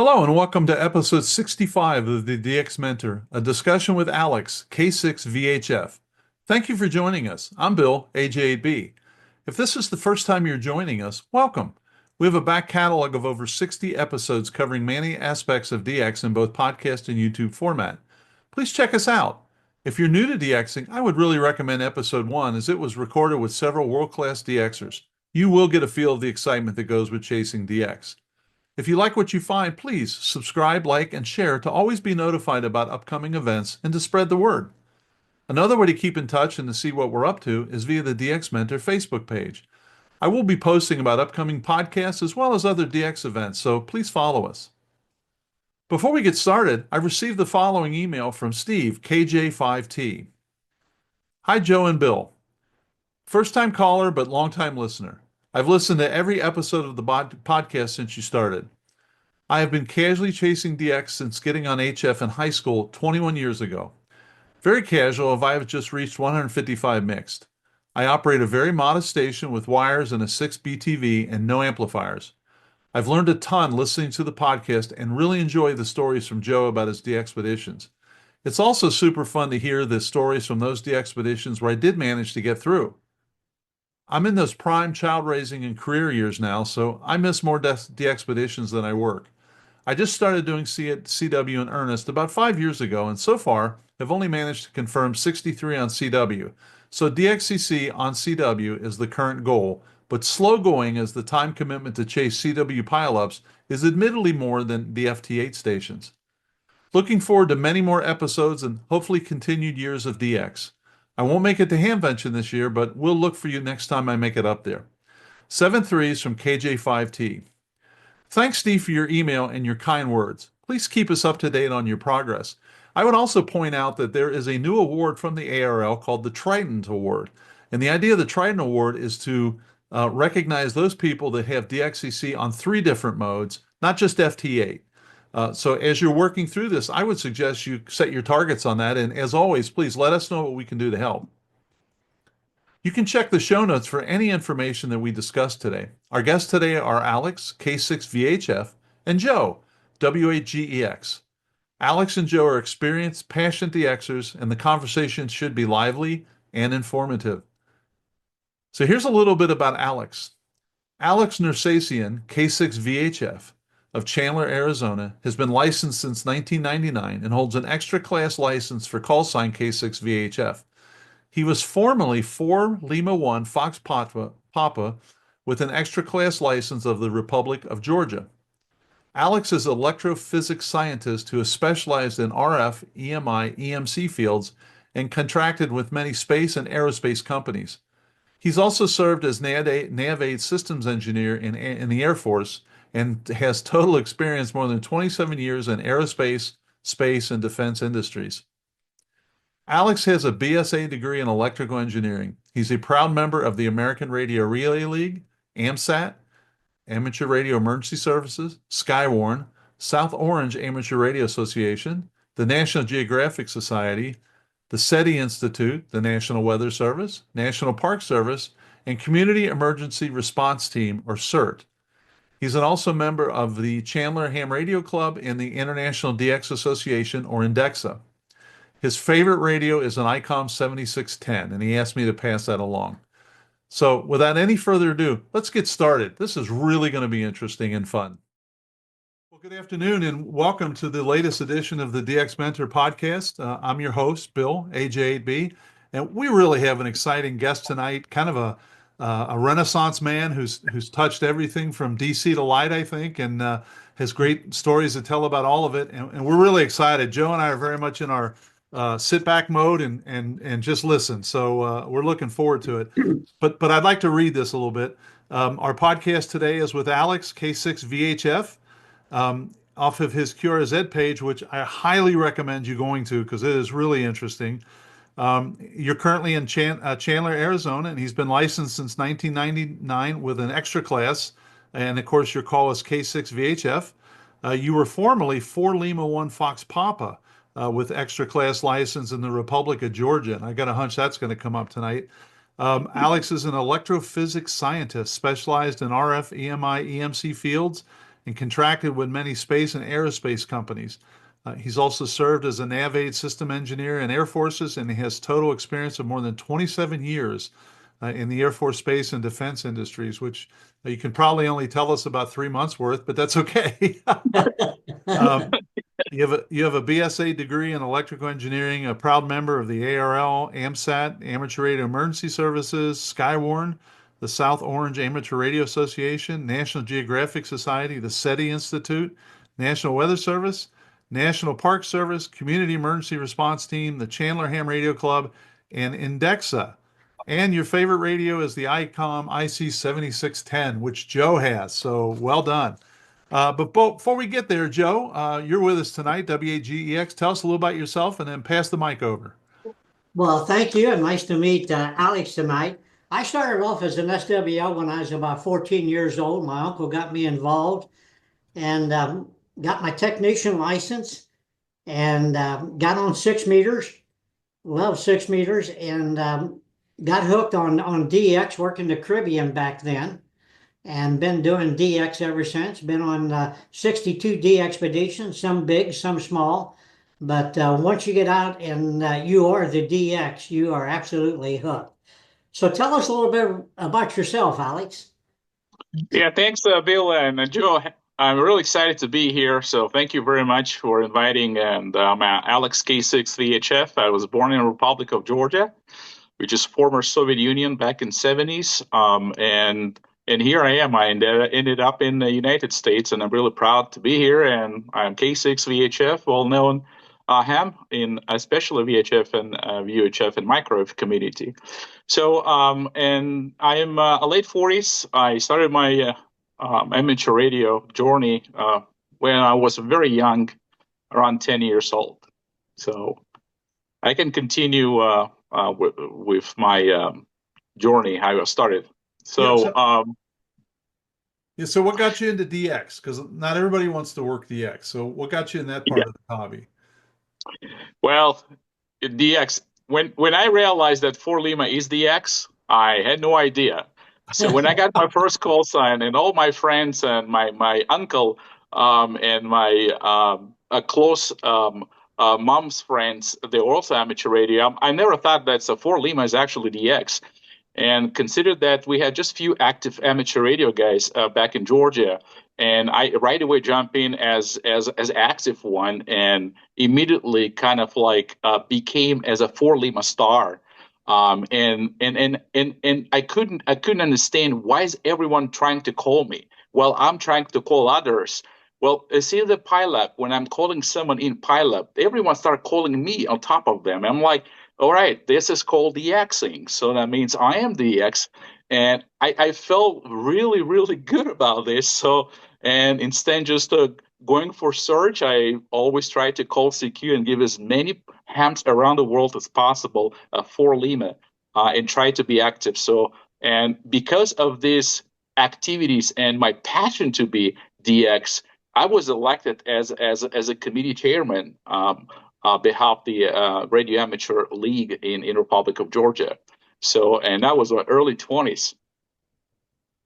Hello and welcome to episode 65 of the DX Mentor, a discussion with Alex, K6VHF. Thank you for joining us. I'm Bill, AJ8B. If this is the first time you're joining us, welcome. We have a back catalog of over 60 episodes covering many aspects of DX in both podcast and YouTube format. Please check us out. If you're new to DXing, I would really recommend episode 1 as it was recorded with several world-class DXers. You will get a feel of the excitement that goes with chasing DX. If you like what you find, please subscribe, like, and share to always be notified about upcoming events and to spread the word. Another way to keep in touch and to see what we're up to is via the DX Mentor Facebook page. I will be posting about upcoming podcasts as well as other DX events, so please follow us. Before we get started, I received the following email from Steve, KJ5T. Hi, Joe and Bill. First-time caller, but long-time listener. I've listened to every episode of the podcast since you started. I have been casually chasing DX since getting on HF in high school 21 years ago. Very casual if I have just reached 155 mixed. I operate a very modest station with wires and a 6 BTV and no amplifiers. I've learned a ton listening to the podcast and really enjoy the stories from Joe about his DXpeditions. It's also super fun to hear the stories from those DXpeditions where I did manage to get through. I'm in those prime child raising and career years now, so I miss more DXpeditions than I work. I just started doing CW in earnest about 5 years ago, and so far have only managed to confirm 63 on CW. So DXCC on CW is the current goal, but slow going as the time commitment to chase CW pileups is admittedly more than the FT8 stations. Looking forward to many more episodes and hopefully continued years of DX. I won't make it to Hamvention this year, but we'll look for you next time I make it up there. 7-3s from KJ5T. Thanks, Steve, for your email and your kind words. Please keep us up to date on your progress. I would also point out that there is a new award from the ARL called the Trident Award. And the idea of the Trident Award is to recognize those people that have DXCC on 3 different modes, not just FT8. So as you're working through this, I would suggest you set your targets on that. And as always, please let us know what we can do to help. You can check the show notes for any information that we discussed today. Our guests today are Alex, K6VHF, and Joe, W8GEX. Alex and Joe are experienced, passionate DXers, and the conversation should be lively and informative. So here's a little bit about Alex. Alex Nersasian, K6VHF, of Chandler, Arizona, has been licensed since 1999 and holds an extra class license for call sign K6VHF. He was formerly 4 Lima 1 Fox Papa with an extra class license of the Republic of Georgia. Alex is an electrophysics scientist who has specialized in RF, EMI, EMC fields and contracted with many space and aerospace companies. He's also served as NavAid systems engineer in the Air Force and has total experience more than 27 years in aerospace, space, and defense industries. Alex has a BSA degree in electrical engineering. He's a proud member of the American Radio Relay League, AMSAT, Amateur Radio Emergency Services, Skywarn, South Orange Amateur Radio Association, the National Geographic Society, the SETI Institute, the National Weather Service, National Park Service, and Community Emergency Response Team, or CERT. He's also a member of the Chandler Ham Radio Club and the International DX Association, or INDEXA. His favorite radio is an ICOM 7610, and he asked me to pass that along. So without any further ado, let's get started. This is really going to be interesting and fun. Well, good afternoon, and welcome to the latest edition of the DX Mentor podcast. I'm your host, Bill, AJ8B, and we really have an exciting guest tonight, kind of a Renaissance man who's touched everything from DC to light, I think, and has great stories to tell about all of it. And we're really excited. Joe and I are very much in our sit back mode and just listen. So we're looking forward to it. But I'd like to read this a little bit. Our podcast today is with Alex, K6VHF, off of his QRZ page, which I highly recommend you going to because it is really interesting. You're currently in Chandler, Arizona, and he's been licensed since 1999 with an extra class. And of course, your call is K6VHF. You were formerly 4 Lima 1 Fox Papa with extra class license in the Republic of Georgia. And I got a hunch that's going to come up tonight. Alex is an electrophysics scientist specialized in RF, EMI, EMC fields and contracted with many space and aerospace companies. He's also served as a nav aid system engineer in Air Forces, and he has total experience of more than 27 years in the Air Force space and defense industries, which you can probably only tell us about 3 months worth, but that's okay. um, you have a BSA degree in electrical engineering, a proud member of the ARL, AMSAT, Amateur Radio Emergency Services, Skywarn, the South Orange Amateur Radio Association, National Geographic Society, the SETI Institute, National Weather Service, National Park Service, Community Emergency Response Team, the Chandler Ham Radio Club, and Indexa. And your favorite radio is the ICOM IC7610, which Joe has. So well done. But before we get there, Joe, you're with us tonight, WAGEX. Tell us a little about yourself and then pass the mic over. Well, thank you, and nice to meet Alex tonight. I started off as an SWL when I was about 14 years old. My uncle got me involved and got my technician license and got on 6 meters, loved 6 meters, and got hooked on DX, working the Caribbean back then, and been doing DX ever since. Been on 62 DXPeditions, some big, some small. But once you get out and you are the DX, you are absolutely hooked. So tell us a little bit about yourself, Alex. Yeah, thanks, Bill and Joe. I'm really excited to be here. So thank you very much for inviting. And I'm Alex K6VHF. I was born in the Republic of Georgia, which is former Soviet Union back in the 70s. And here I am. I ended up in the United States, and I'm really proud to be here. And I'm K6VHF, well-known ham in especially VHF and VHF and microwave community. So, and I am a late 40s. I started my amateur radio journey when I was very young, around 10 years old. So I can continue with my journey, how I started. So, so what got you into DX? Because not everybody wants to work DX. So what got you in that part of the hobby? Well, DX, when I realized that 4 Lima is DX, I had no idea. So when I got my first call sign, and all my friends and my uncle and my close mom's friends, they were also amateur radio. I never thought that 4 Lima is actually DX. And considered that we had just few active amateur radio guys back in Georgia, and I right away jumped in as active one, and immediately kind of like became as a 4 Lima star. And I couldn't understand why is everyone trying to call me? Well, I'm trying to call others. Well, see the pileup, when I'm calling someone in pileup, everyone started calling me on top of them. I'm like, all right, this is called DXing. So that means I am DX. And I felt really, really good about this. So, and instead just going for search, I always try to call CQ and give as many hams around the world as possible for Lima and try to be active. So, and because of these activities and my passion to be DX, I was elected as a committee chairman behalf of the Radio Amateur League in Republic of Georgia. So, and that was my early 20s.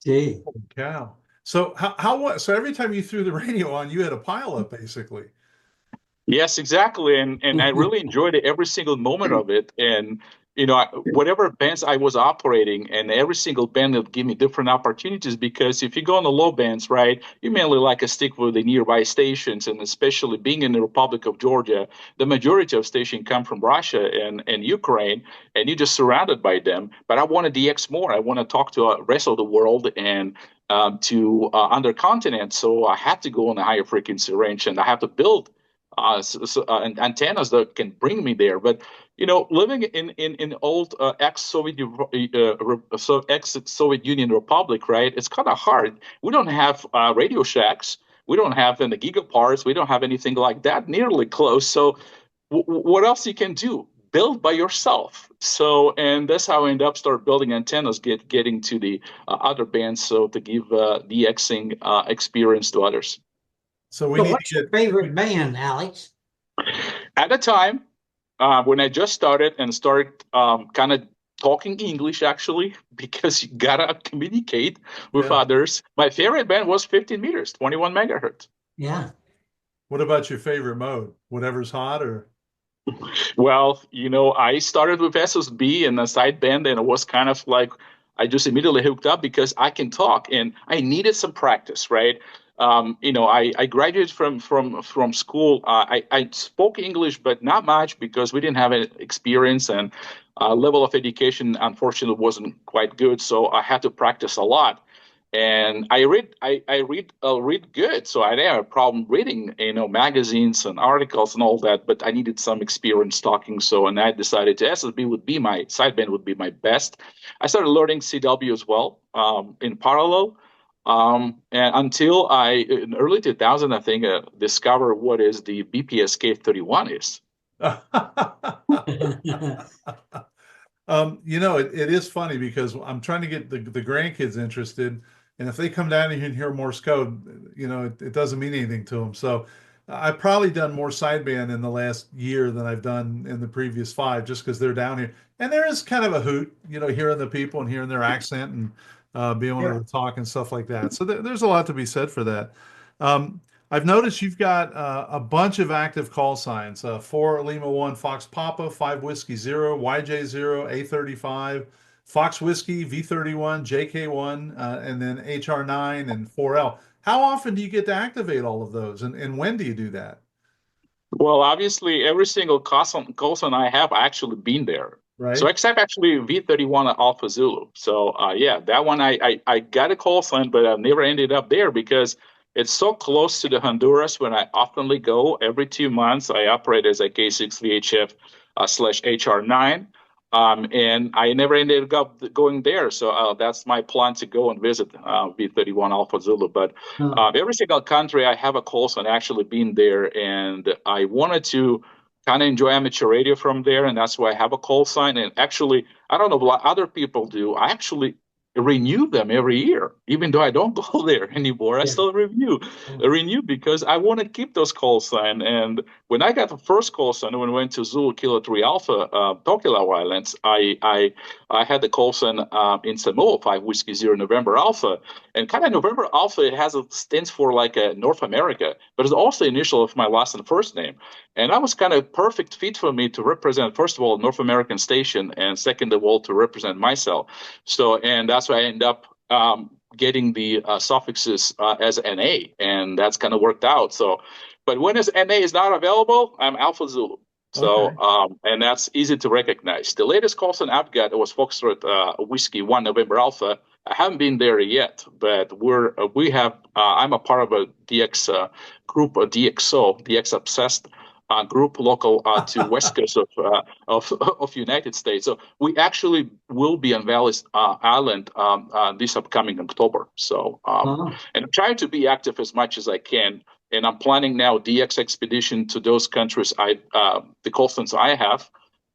Gee. Holy cow. So so every time you threw the radio on, you had a pileup basically. Yes, exactly. And I really enjoyed every single moment of it. And, you know, whatever bands I was operating, and every single band would give me different opportunities, because if you go on the low bands, right, you mainly like to stick with the nearby stations, and especially being in the Republic of Georgia, the majority of stations come from Russia and Ukraine, and you're just surrounded by them. But I want to DX more. I want to talk to the rest of the world and to other continents. So I had to go on a higher frequency range, and I have to build antennas that can bring me there. But you know, living in old ex-Soviet Union Republic, right? It's kind of hard. We don't have Radio Shacks. We don't have any gigaparts. We don't have anything like that nearly close. So what else you can do? Build by yourself. So, and that's how I end up start building antennas, getting to the other bands, so to give DXing experience to others. So what's your favorite band, Alex? At the time, when I just started and started kind of talking English actually, because you gotta communicate with Yeah. others. My favorite band was 15 meters, 21 megahertz. Yeah. What about your favorite mode? Whatever's hot or? Well, I started with SSB and a sideband, and it was kind of like I just immediately hooked up because I can talk, and I needed some practice, right? I graduated from school. I spoke English, but not much because we didn't have any experience, and level of education, unfortunately, wasn't quite good. So I had to practice a lot. And I read good, so I didn't have a problem reading, magazines and articles and all that. But I needed some experience talking, and I decided to SSB would be my sideband would be my best. I started learning CW as well, in parallel, and until in early 2000, I think, discovered what is the BPS K31 is. It is funny because I'm trying to get the grandkids interested, and if they come down here and hear Morse code, it doesn't mean anything to them. So I've probably done more sideband in the last year than I've done in the previous 5, just because they're down here. And there is kind of a hoot, hearing the people and hearing their accent and being able to talk and stuff like that. So there's a lot to be said for that. I've noticed you've got a bunch of active call signs: 4 Lima 1 Fox Papa, 5 Whiskey 0, YJ0, A35, Fox Whiskey, V31, JK1, and then HR9 and 4L. How often do you get to activate all of those, and when do you do that? Well, obviously, every single call sign I have actually been there. So Right? except actually V31 Alpha Zulu. So yeah, that one I got a call sign, but I never ended up there because it's so close to the Honduras. When I oftenly go every 2 months, I operate as a K6VHF slash HR9. And I never ended up going there. So that's my plan to go and visit V31 Alpha Zulu. But every single country I have a call sign actually been there, and I wanted to kind of enjoy amateur radio from there, and that's why I have a call sign. And actually, I don't know what other people do. I actually renew them every year, even though I don't go there anymore. I still renew because I want to keep those call sign. And when I got the first call sign, when I went to Zulu Kilo 3 Alpha, Tokelau Islands, I had the call sign in Samoa 5 Whiskey 0 November Alpha. And kind of November Alpha, it stands for like North America, but it's also the initial of my last and first name. And that was kind of perfect fit for me to represent, first of all, North American station, and second of all, to represent myself. So, and that's why I end up getting the suffixes as NA, and that's kind of worked out. So, but when NA is not available, I'm Alpha Zulu. So, Okay. and that's easy to recognize. The latest call sign I've got was Foxtrot Whiskey 1 November Alpha. I haven't been there yet, but I'm a part of a DX group, a DXO, DX Obsessed group local to west coast of United States. So we actually will be on Valleys Island this upcoming October. So and I'm trying to be active as much as I can. And I'm planning now DX expedition to those countries the call signs I have,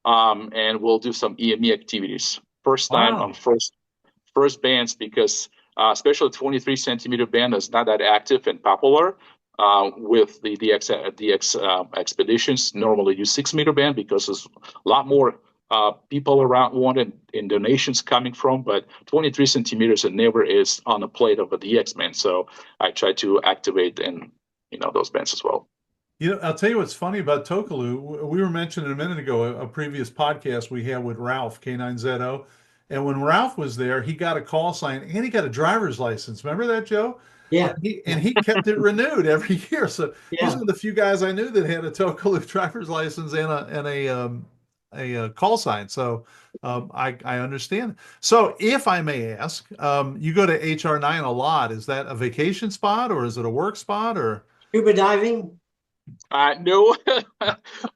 and we'll do some EME activities. First time on first bands, because especially 23 centimeter band is not that active and popular. With the DX expeditions, normally use 6-meter band because there's a lot more people around wanted in donations coming from, but 23 centimeters and never is on the plate of a DX band. So I try to activate and those bands as well. I'll tell you what's funny about Tokalu. We were mentioning a minute ago a previous podcast we had with Ralph K9ZO, and when Ralph was there, he got a call sign and he got a driver's license. Remember that, Joe? Yeah. And he kept it renewed every year. So he's Yeah. one of the few guys I knew that had a Tokalu driver's license and a call sign. So I understand. So if I may ask, you go to HR9 a lot. Is that a vacation spot or is it a work spot or? Scuba diving? No,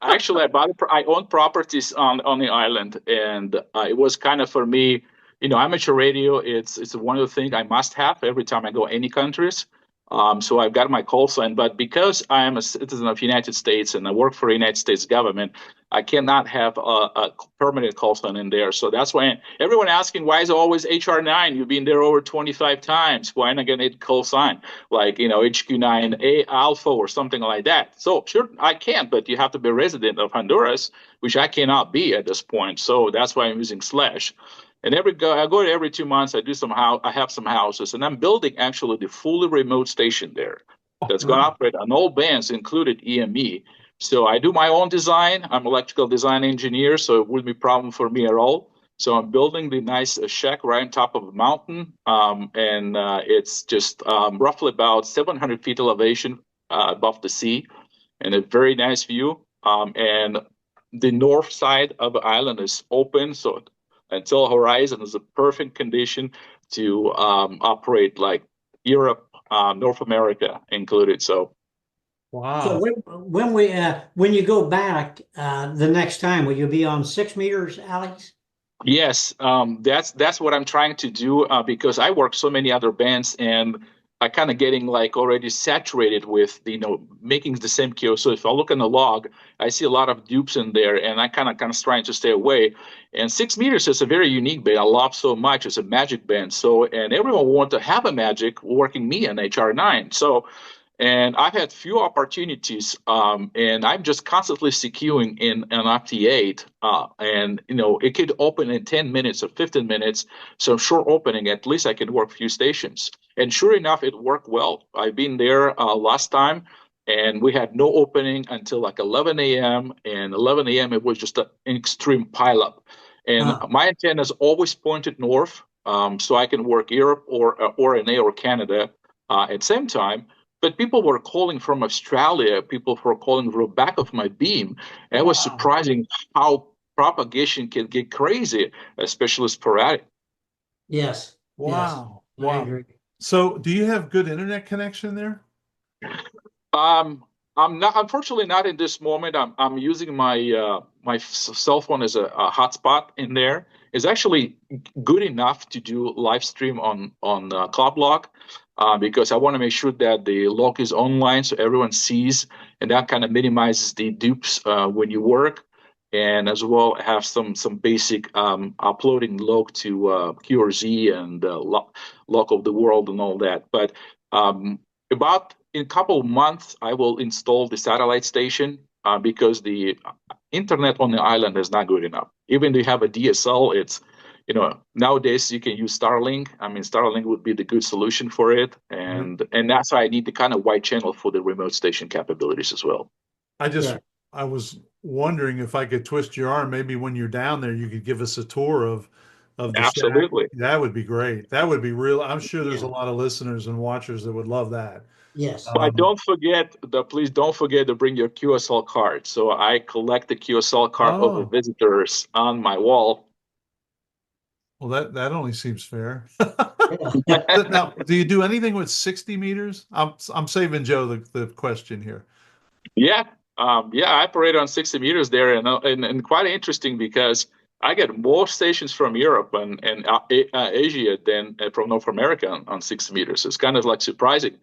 actually, I own properties on the island, and it was kind of for me, amateur radio. It's one of the things I must have every time I go any countries. So I've got my call sign, but because I am a citizen of United States and I work for the United States government, I cannot have a permanent call sign in there. So that's why everyone asking, why is it always HR9? You've been there over 25 times. Why not going to hit call sign like, HQ9A Alpha or something like that? So sure, I can, but you have to be a resident of Honduras, which I cannot be at this point. So that's why I'm using slash. And I go every 2 months. I have some houses, and I'm building actually the fully remote station there that's going to operate on all bands, included EME. So I do my own design. I'm electrical design engineer, so it wouldn't be a problem for me at all. So I'm building the nice shack right on top of a mountain, and it's just roughly about 700 feet elevation above the sea, and a very nice view. And the north side of the island is open, so until horizon is a perfect condition to operate like Europe, North America included. So. Wow. So when you go back the next time, will you be on 6 meters, Alex? Yes, that's what I'm trying to do because I work so many other bands and I kind of getting like already saturated with making the same key. So if I look in the log, I see a lot of dupes in there, and I kind of trying to stay away. And 6 meters is a very unique band. I love so much. It's a magic band. So and everyone want to have a magic working me in HR9. So. And I've had few opportunities, and I'm just constantly securing in an FT8, and it could open in 10 minutes or 15 minutes. So short opening, at least I can work a few stations. And sure enough, it worked well. I've been there last time, and we had no opening until like 11 a.m. And 11 a.m. it was just an extreme pileup. And my antenna is always pointed north, so I can work Europe or NA or Canada at the same time. But people were calling from Australia. People were calling from the back of my beam. And it was surprising how propagation can get crazy, especially sporadic. Yes. Wow. Yes, I agree. So do you have good internet connection there? I'm not, unfortunately, not in this moment. I'm using my my cell phone as a hotspot in there. It's actually good enough to do live stream on Club Log. Because I want to make sure that the log is online so everyone sees, and that kind of minimizes the dupes when you work, and as well have some basic uploading log to QRZ and log of the world and all that. But about in a couple of months, I will install the satellite station because the internet on the island is not good enough. Even though you have a DSL, it's nowadays you can use Starlink. I mean, Starlink would be the good solution for it, and that's why I need the kind of wide channel for the remote station capabilities as well. I was wondering if I could twist your arm. Maybe when you're down there, you could give us a tour of the Absolutely. shack. That would be great. That would be real. I'm sure there's a lot of listeners and watchers that would love that. Yes. But please don't forget to bring your QSL card. So I collect the QSL card of the visitors on my wall. Well, that only seems fair. Now, do you do anything with 60 meters? I'm saving Joe the question here. Yeah, I operate on 60 meters there, and quite interesting because I get more stations from Europe and Asia than from North America on 60 meters. It's kind of like surprising.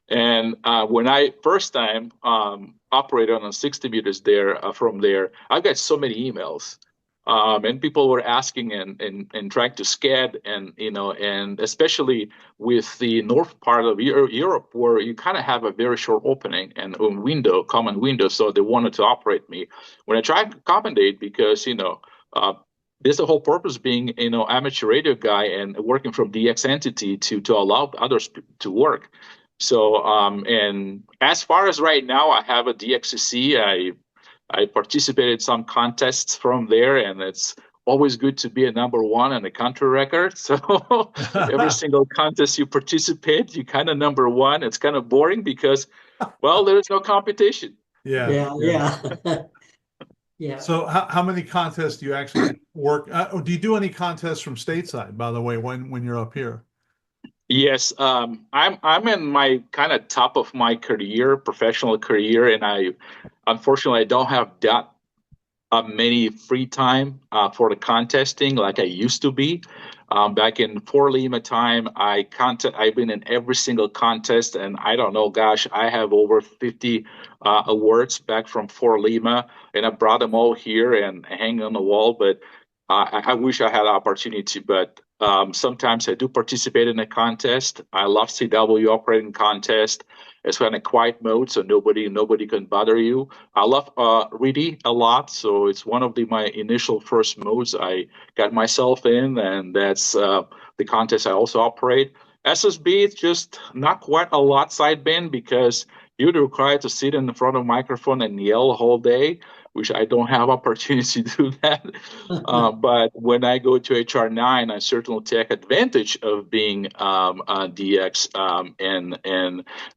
And when I first time operated on 60 meters there from there, I got so many emails. And people were asking and trying to SCAD and especially with the north part of Europe where you kind of have a very short opening and a common window, so they wanted to operate me. When I tried to accommodate because there's the whole purpose being amateur radio guy and working from DX entity to allow others to work. So and as far as right now, I have a DXC. I participated in some contests from there, and it's always good to be a number one on the country record. So every single contest you participate, you kind of number one. It's kind of boring because, well, there's no competition. Yeah. So how many contests do you actually work? Do you do any contests from stateside, by the way, when you're up here? Yes, I'm in my kind of top of my professional career, and unfortunately I don't have that many free time for the contesting like I used to be. Back in for Lima time, I've been in every single contest, and I don't know, gosh, I have over 50 awards back from for Lima, and I brought them all here and hang on the wall. But I wish I had the opportunity, but sometimes I do participate in a contest. I love CW operating contest. It's kind of quiet mode, so nobody can bother you. I love Reedy a lot, so it's one of my initial first modes I got myself in, and that's the contest I also operate. SSB, it's just not quite a lot sideband because you're required to sit in front of a microphone and yell the whole day, which I don't have opportunity to do that. But when I go to HR9, I certainly take advantage of being a DX,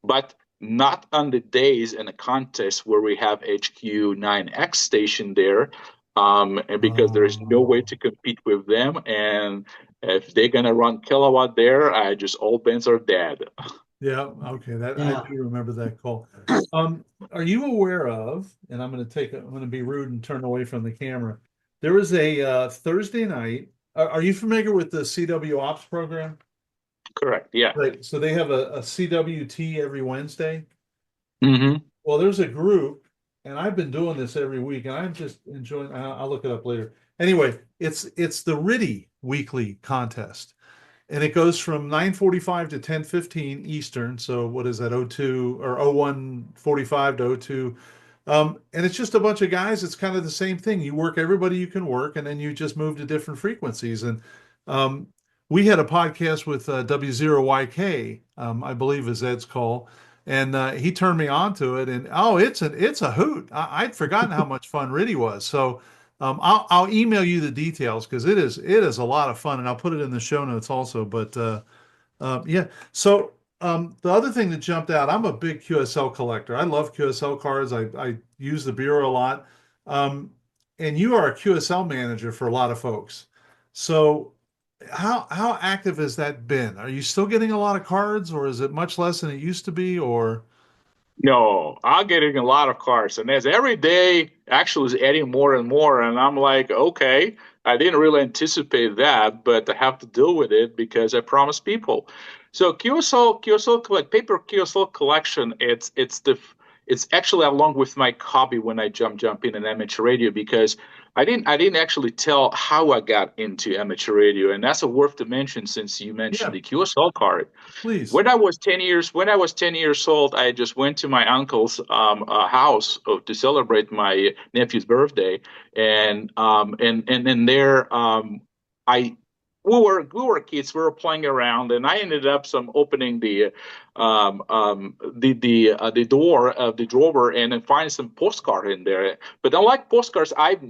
but not on the days in a contest where we have HQ9X station there, and because there is no way to compete with them, and if they're gonna run kilowatt there, I just all bets are dead. Yeah, okay, that Yeah. I do remember that call. Are you aware of, and I'm going to be rude and turn away from the camera. There was a Thursday night. Are you familiar with the CW Ops program? Correct. Yeah. Right. So they have a CWT every Wednesday. Mm-hmm. Well, there's a group, and I've been doing this every week, and I'm just enjoying. I'll look it up later. Anyway, it's the RITI weekly contest, and it goes from 9:45 to 10:15 Eastern. So what is that? 02 or 01:45 to 02. And it's just a bunch of guys. It's kind of the same thing. You work everybody you can work, and then you just move to different frequencies. And um, we had a podcast with W0YK, I believe is Ed's call, and he turned me on to it. And oh, it's a hoot. I'd forgotten how much fun Riddy was. So I'll email you the details because it is a lot of fun, and I'll put it in the show notes also. But yeah. So the other thing that jumped out, I'm a big QSL collector. I love QSL cards. I use the bureau a lot. Um, and you are a QSL manager for a lot of folks. So how active has that been? Are you still getting a lot of cards, or is it much less than it used to be? Or No, I'm getting a lot of cards, and as every day actually is adding more and more, and I'm like, okay, I didn't really anticipate that, but I have to deal with it because I promised people. So QSL collect paper QSL collection. It's actually along with my hobby when I jump in an amateur radio because I didn't actually tell how I got into amateur radio, and that's a worth to mention since you mentioned yeah, the QSL card. please. When I was 10 years old, I just went to my uncle's house to celebrate my nephew's birthday, and then there, I we were kids, we were playing around, and I ended up some opening the door of the drawer and then finding some postcard in there. But unlike postcards I've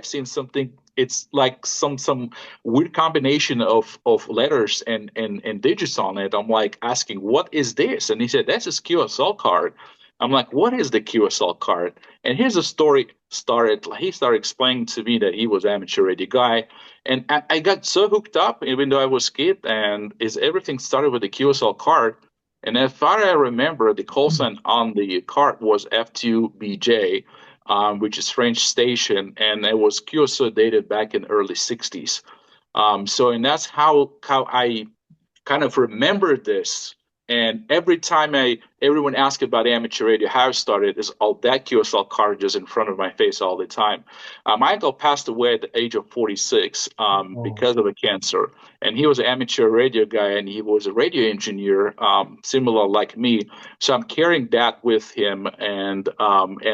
seen something. It's like some weird combination of letters and digits on it. I'm like asking, what is this? And he said, that's his QSL card. I'm like, what is the QSL card? And here's the story started. He started explaining to me that he was an amateur radio guy. And I got so hooked up, even though I was a kid, and everything started with the QSL card. And as far as I remember, the call sign on the card was F2BJ, which is French station, and it was QSL dated back in the early 60s. And that's how I kind of remembered this. And every time everyone asks about amateur radio, how I started is all that QSL card just in front of my face all the time. My uncle passed away at the age of 46 because of a cancer, and he was an amateur radio guy, and he was a radio engineer, similar like me. So I'm carrying that with him, and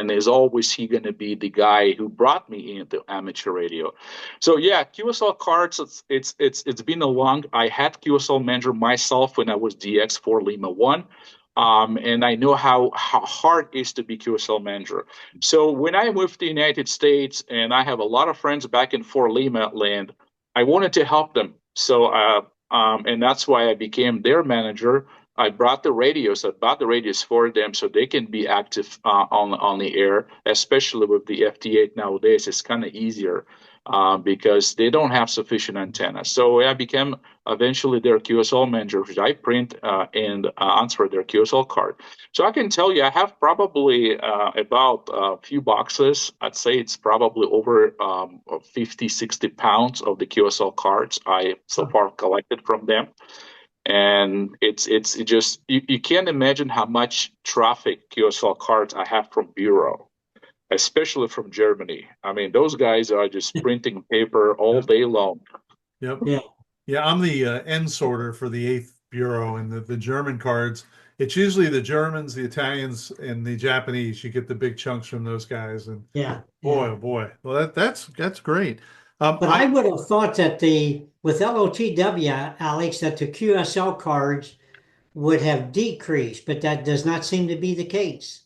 is always he going to be the guy who brought me into amateur radio. So yeah, QSL cards. It's been a long. I had QSL manager myself when I was DX for Lima 1. And I know how hard it is to be QSL manager. So when I moved to the United States, and I have a lot of friends back in Fort Lima land, I wanted to help them. So and that's why I became their manager. I bought the radios for them so they can be active on the air, especially with the FT8 nowadays. It's kind of easier. because they don't have sufficient antenna. So I became eventually their QSL manager, which I print and answer their QSL card. So I can tell you, I have probably about a few boxes. I'd say it's probably over 50, 60 pounds of the QSL cards I so far collected from them. And it's just, you can't imagine how much traffic QSL cards I have from Bureau, especially from Germany. I mean, those guys are just printing paper all day long. Yep. Yeah. Yeah, I'm the end sorter for the 8th Bureau, and the German cards. It's usually the Germans, the Italians, and the Japanese. You get the big chunks from those guys, and Yeah. boy, oh boy. Well, that's great. But I would have thought that with LOTW, Alex, that the QSL cards would have decreased, but that does not seem to be the case.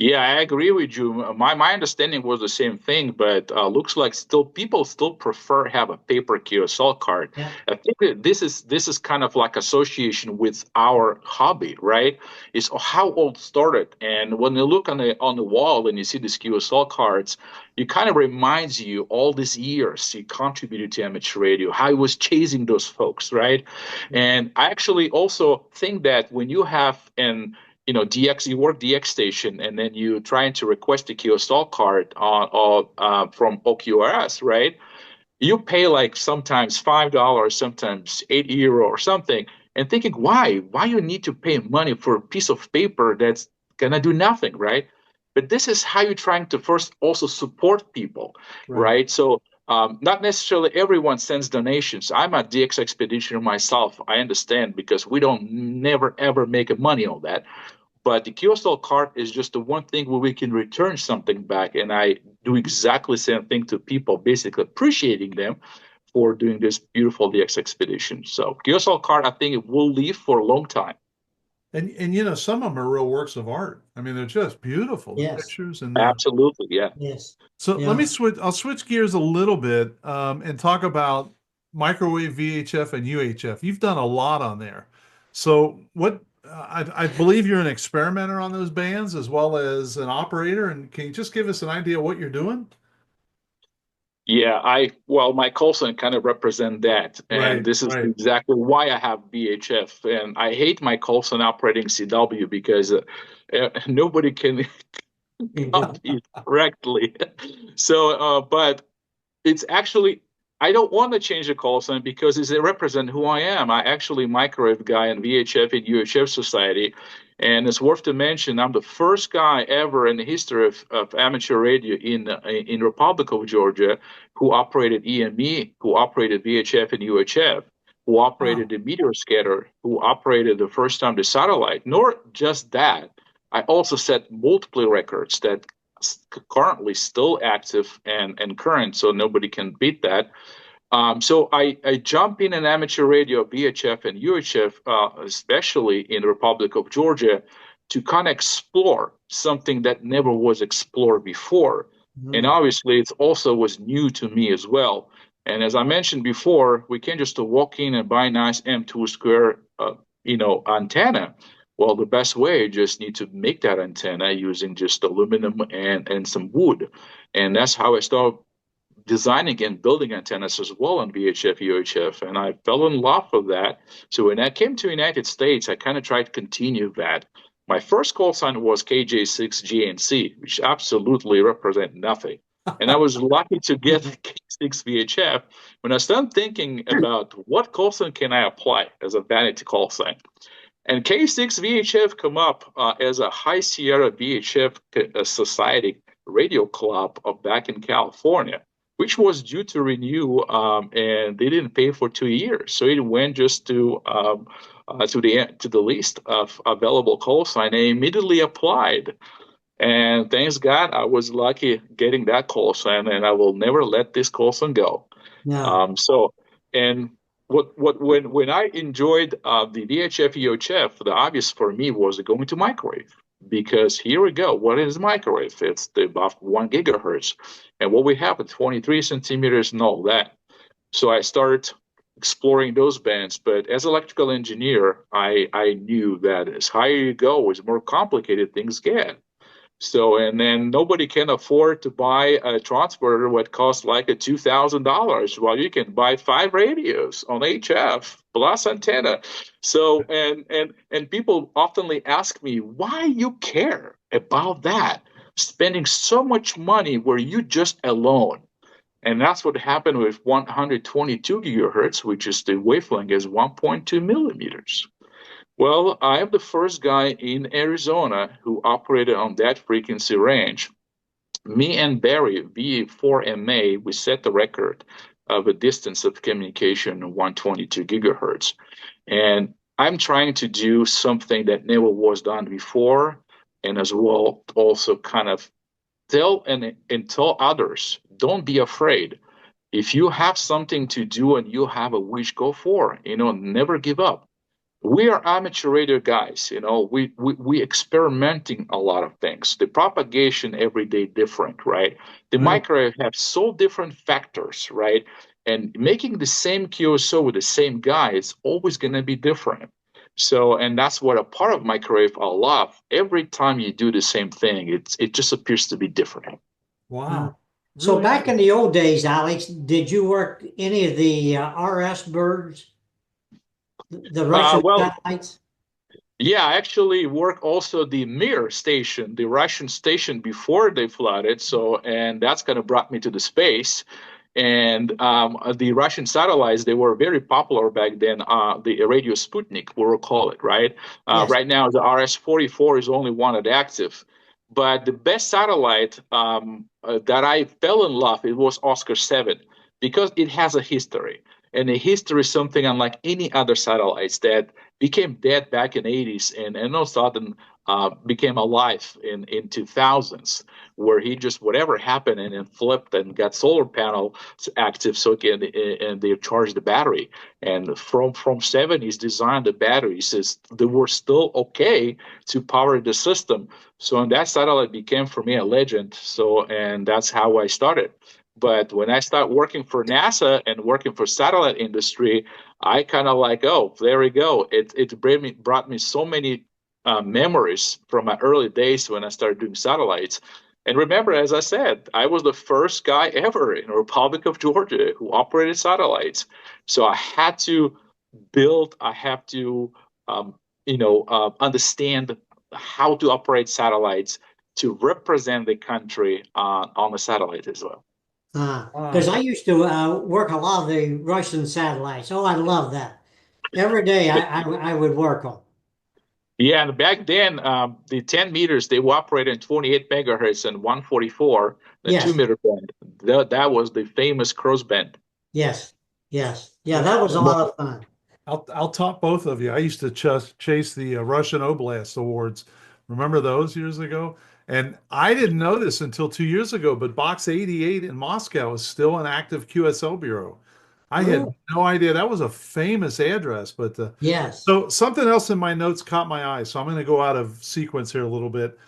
Yeah, I agree with you. My understanding was the same thing, but looks like still people still prefer have a paper QSL card. Yeah. I think that this is kind of like association with our hobby, right? It's how old started, and when you look on the wall and you see these QSL cards, it kind of reminds you all these years you contributed to amateur radio, how he was chasing those folks, right? And I actually also think that when you have an DX, you work DX station, and then you trying to request a QSL card from OQRS, right? You pay like sometimes $5, sometimes €8 or something, and thinking, why you need to pay money for a piece of paper that's gonna do nothing, right? But this is how you're trying to first also support people, right? So not necessarily everyone sends donations. I'm a DX expeditioner myself. I understand because we don't never ever make money on that. But the QSL card is just the one thing where we can return something back. And I do exactly the same thing to people, basically appreciating them for doing this beautiful DX expedition. So QSL card, I think it will live for a long time. And some of them are real works of art. I mean, they're just beautiful. The Yes. pictures Absolutely, yeah. Yes. So Yeah. let me switch. I'll switch gears a little bit and talk about microwave VHF and UHF. You've done a lot on there. So what? I believe you're an experimenter on those bands as well as an operator. And can you just give us an idea of what you're doing? Yeah, my call sign kind of represent that. And this is exactly why I have VHF. And I hate my call sign operating CW because nobody can copy correctly. So, but it's actually, I don't want to change the call sign because it represents who I am. I actually microwave guy in VHF and UHF Society. And it's worth to mention, I'm the first guy ever in the history of amateur radio in Republic of Georgia who operated EME, who operated VHF and UHF, who operated the meteor scatter, who operated the first time the satellite. Nor just that, I also set multiple records that currently still active and current, so nobody can beat that. So I jump in an amateur radio, VHF and UHF, especially in the Republic of Georgia, to kind of explore something that never was explored before. And obviously, it also was new to me as well. And as I mentioned before, we can't just walk in and buy a nice M2 square, antenna. Well, the best way, you just need to make that antenna using just aluminum and some wood. And that's how I started designing and building antennas as well on VHF, UHF. And I fell in love with that. So when I came to the United States, I kind of tried to continue that. My first call sign was KJ6GNC, which absolutely represent nothing. And I was lucky to get K6VHF when I started thinking about what call sign can I apply as a vanity call sign. And K6VHF come up as a High Sierra VHF Society radio club back in California, which was due to renew, and they didn't pay for 2 years. So it went just to the list of available call sign. I immediately applied, and thanks God I was lucky getting that call sign, and I will never let this call sign go. No. When I enjoyed the VHF UHF, the obvious for me was going to microwave, because here we go. What is microwave? It's about 1 gigahertz, and what we have at 23 centimeters and all that. So I started exploring those bands. But as an electrical engineer, I knew that as higher you go, as more complicated things get. So, and then nobody can afford to buy a transporter what costs like a $2,000. Well, you can buy 5 radios on HF plus antenna. So, and people oftenly ask me, why you care about that? Spending so much money where you just alone. And that's what happened with 122 gigahertz, which is the wavelength is 1.2 millimeters. Well, I am the first guy in Arizona who operated on that frequency range. Me and Barry, V4MA, we set the record of a distance of communication of 122 gigahertz. And I'm trying to do something that never was done before, and as well also kind of tell and tell others, don't be afraid. If you have something to do and you have a wish, go for it. Never give up. We are amateur radio guys. We experimenting a lot of things. The propagation every day different, right? The microwave have so different factors, right? And making the same QSO with the same guy is always going to be different. So, and that's what a part of microwave I love. Every time you do the same thing, it just appears to be different. Wow. So Really? back in the old days, Alex, did you work any of the RS birds, the Russian satellites? Yeah, I actually work also the Mir station, the Russian station before they flooded. So, and that's kind of brought me to the space. And the Russian satellites, they were very popular back then. The radio Sputnik, we'll call it, right? Yes. Right now, the RS-44 is only one that's active. But the best satellite that I fell in love, it was Oscar 7 because it has a history. And the history is something unlike any other satellites that became dead back in the 80s and all of a sudden became alive in 2000s, where he just whatever happened and then flipped and got solar panels active so and they charged the battery. And from 70s designed the batteries is they were still okay to power the system. So and that satellite became for me a legend. So and that's how I started. But when I start working for NASA and working for satellite industry, I kind of like, oh, there we go. It brought me so many memories from my early days when I started doing satellites. And remember, as I said, I was the first guy ever in the Republic of Georgia who operated satellites. So I had to understand how to operate satellites to represent the country on the satellite as well. Because I used to work a lot of the Russian satellites. Oh, I love that. Every day I would work them. Yeah, and back then, the 10 meters, they operated in 28 megahertz and 144, the Yes. 2-meter band. That was the famous crossband. Yes. Yes. Yeah, that was a lot of fun. I'll top both of you. I used to chase the Russian Oblast Awards. Remember those years ago? And I didn't know this until 2 years ago, but Box 88 in Moscow is still an active QSL bureau. I had no idea. That was a famous address, but Yes. so something else in my notes caught my eye. So I'm going to go out of sequence here a little bit.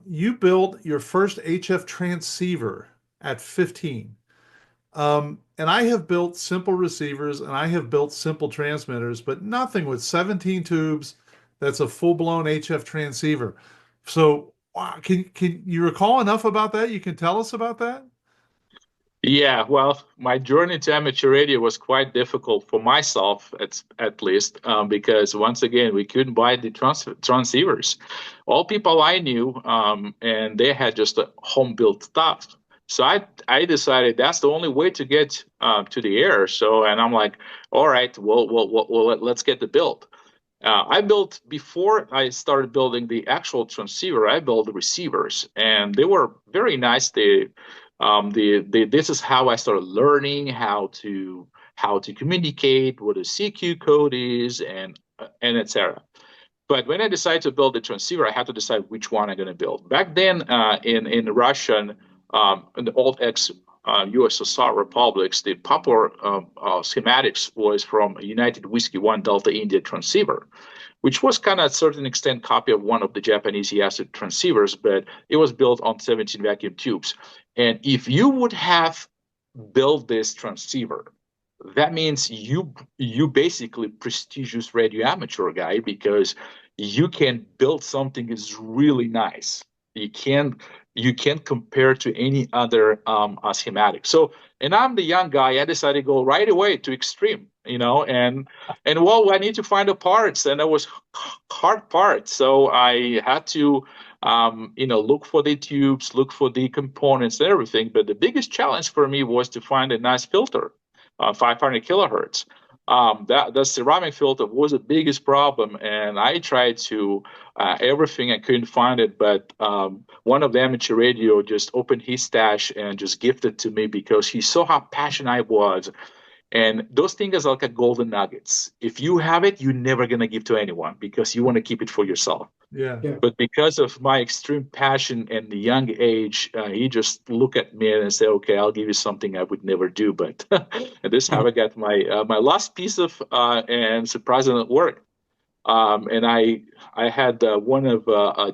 You built your first HF transceiver at 15. And I have built simple receivers and I have built simple transmitters, but nothing with 17 tubes that's a full-blown HF transceiver. So can you recall enough about that? You can tell us about that? Yeah, well, my journey to amateur radio was quite difficult for myself, at least, because once again, we couldn't buy the transceivers. All people I knew, and they had just a home-built stuff. So I decided that's the only way to get to the air. So, and I'm like, all right, well let's get the build. I built before I started building the actual transceiver. I built the receivers, and they were very nice. This is how I started learning how to communicate, what a CQ code is, and etc. But when I decided to build the transceiver, I had to decide which one I'm going to build. Back then, in Russian, in the old USSR republics, the popular schematics was from United Whiskey 1 Delta India transceiver, which was kind of, a certain extent, copy of one of the Japanese EASA transceivers, but it was built on 17 vacuum tubes. And if you would have built this transceiver, that means you basically prestigious radio amateur guy, because you can build something is really nice. you can't compare to any other schematic. So, and I'm the young guy. I decided to go right away to extreme, and well, I need to find the parts, and it was hard parts. So I had to, look for the tubes, look for the components, and everything. But the biggest challenge for me was to find a nice filter, 500 kilohertz. That the ceramic filter was the biggest problem, and I tried to everything. I couldn't find it, but one of the amateur radio just opened his stash and just gifted to me because he saw how passionate I was. And those things are like a golden nuggets. If you have it, you're never gonna give to anyone because you want to keep it for yourself. Yeah. But because of my extreme passion and the young age, he just looked at me and said, "Okay, I'll give you something I would never do." But and this is how I got my last piece of and surprisingly it worked. And I had one of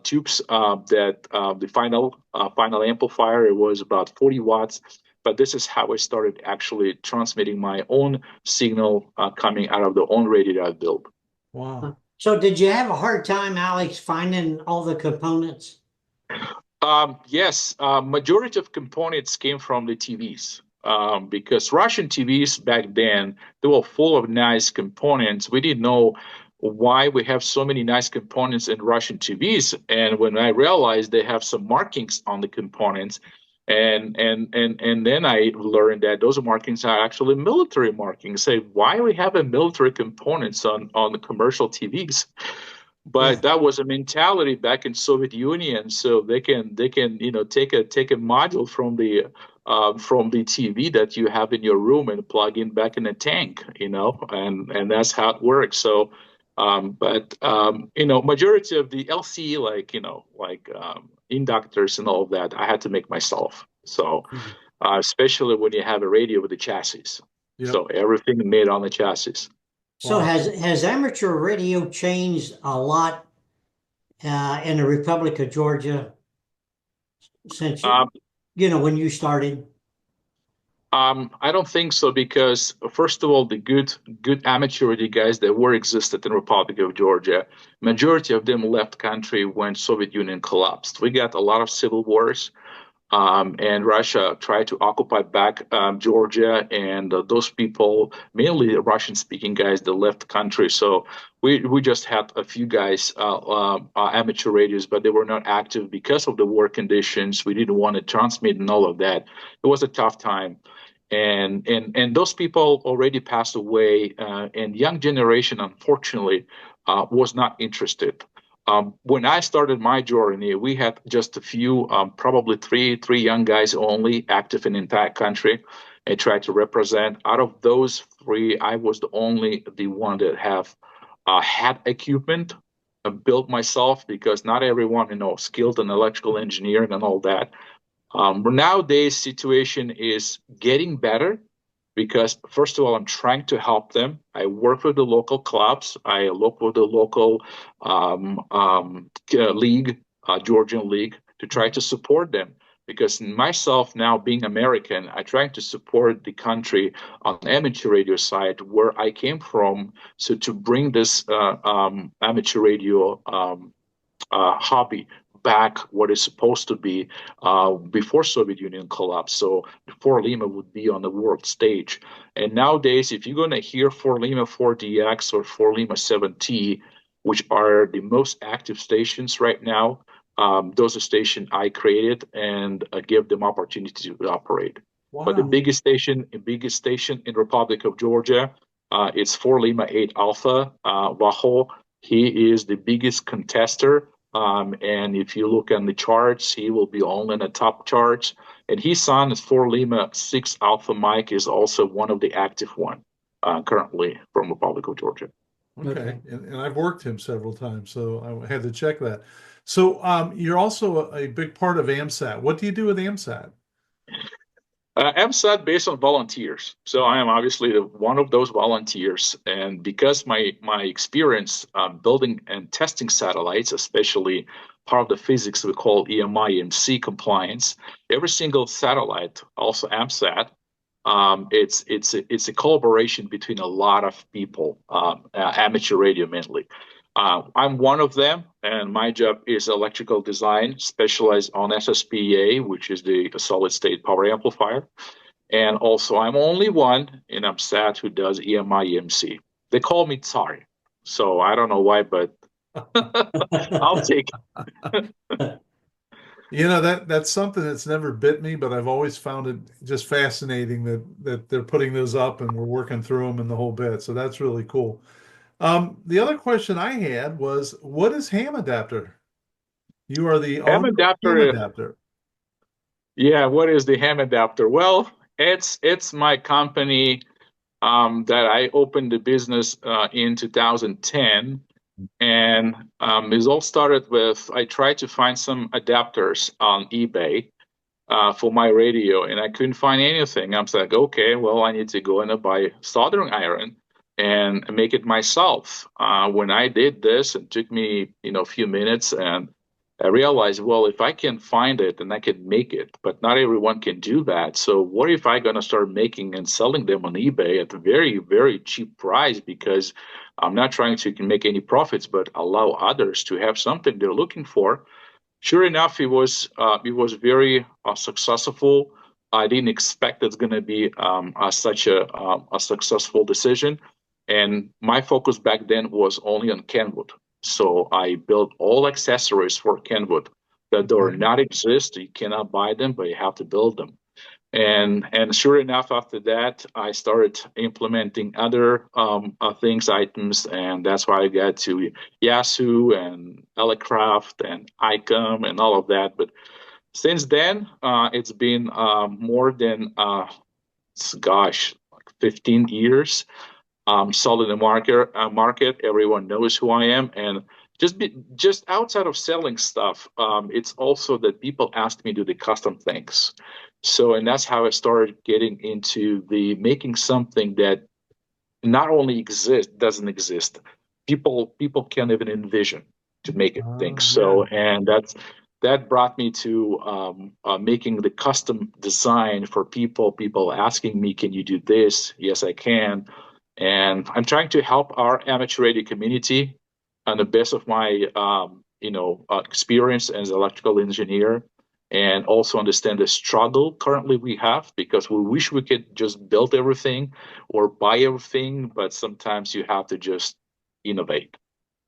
tubes that the final amplifier. It was about 40 watts. But this is how I started actually transmitting my own signal coming out of the own radio that I built. Wow. So did you have a hard time, Alex, finding all the components? Yes, majority of components came from the TVs. Because Russian TVs back then, they were full of nice components. We didn't know why we have so many nice components in Russian TVs. And when I realized they have some markings on the components, and then I learned that those markings are actually military markings. Say, why we have a military components on the commercial TVs? But that was a mentality back in Soviet Union, so they can take a module from the TV that you have in your room and plug in back in a tank, and that's how it works. So, majority of the LCE, inductors and all of that, I had to make myself. So, especially when you have a radio with the chassis, so everything made on the chassis. So has amateur radio changed a lot in the Republic of Georgia since when you started? I don't think so, because first of all, the good amateur radio guys that were existed in Republic of Georgia, majority of them left country when Soviet Union collapsed. We got a lot of civil wars. And Russia tried to occupy back Georgia, and those people, mainly Russian-speaking guys, that left the country. So we just had a few guys, amateur radios, but they were not active because of the war conditions. We didn't want to transmit and all of that. It was a tough time, and those people already passed away, and young generation, unfortunately, was not interested. When I started my journey, we had just a few, probably three young guys only active in the entire country. I tried to represent. Out of those three, I was the one that have had equipment built myself, because not everyone, skilled in electrical engineering and all that. Nowadays, situation is getting better, because first of all, I'm trying to help them. I work with the local clubs. I work with the local league, Georgian league, to try to support them. Because myself, now being American, I try to support the country on the amateur radio side where I came from. So to bring this amateur radio hobby back what it's supposed to be before Soviet Union collapsed. So 4 Lima would be on the world stage. And nowadays, if you're going to hear 4 Lima 4DX or 4 Lima 7T, which are the most active stations right now, those are stations I created and give them opportunity to operate. Wow. But the biggest station in Republic of Georgia, it's 4 Lima 8 Alpha, Vaho. He is the biggest contester. And if you look on the charts, he will be only in the top charts. And his son is 4 Lima 6 Alpha Mike, is also one of the active one currently from Republic of Georgia. Okay. And I've worked him several times, so I had to check that. So you're also a big part of AMSAT. What do you do with AMSAT? AMSAT based on volunteers. So I am obviously one of those volunteers. And because my experience building and testing satellites, especially part of the physics we call EMI EMC compliance, every single satellite, also AMSAT, it's a collaboration between a lot of people, amateur radio mainly. I'm one of them, and my job is electrical design, specialized on SSPA, which is the solid state power amplifier. And also, I'm only one, and I'm sad, who does EMI EMC. They call me Tsar, so I don't know why, but I'll take it. That's something that's never bit me, but I've always found it just fascinating that they're putting those up and we're working through them and the whole bit. So that's really cool. The other question I had was, what is ham adapter? You are the Ham owner of ham adapter. adapter. Yeah, what is the ham adapter? Well, it's my company that I opened the business in 2010. And it all started with I tried to find some adapters on eBay for my radio, and I couldn't find anything. I was like, okay, well, I need to go and buy soldering iron and make it myself. When I did this, it took me, a few minutes, and I realized, well, if I can find it, then I can make it. But not everyone can do that. So what if I'm gonna start making and selling them on eBay at a very, very cheap price? Because I'm not trying to make any profits, but allow others to have something they're looking for. Sure enough, it was very successful. I didn't expect it's going to be such a successful decision, and my focus back then was only on Kenwood. So I built all accessories for Kenwood that do not exist. You cannot buy them, but you have to build them. And sure enough, after that, I started implementing other items, and that's why I got to Yasu and Elecraft and ICOM and all of that. But since then, it's been more than, like 15 years. Solid in the market. Everyone knows who I am, and just outside of selling stuff, it's also that people ask me to do the custom things. So, and that's how I started getting into the making something that not only doesn't exist. People can't even envision to make it things. So, and that brought me to making the custom design for people. People asking me, "Can you do this?" Yes, I can. And I'm trying to help our amateur radio community on the best of my experience as an electrical engineer, and also understand the struggle currently we have, because we wish we could just build everything or buy everything, but sometimes you have to just innovate.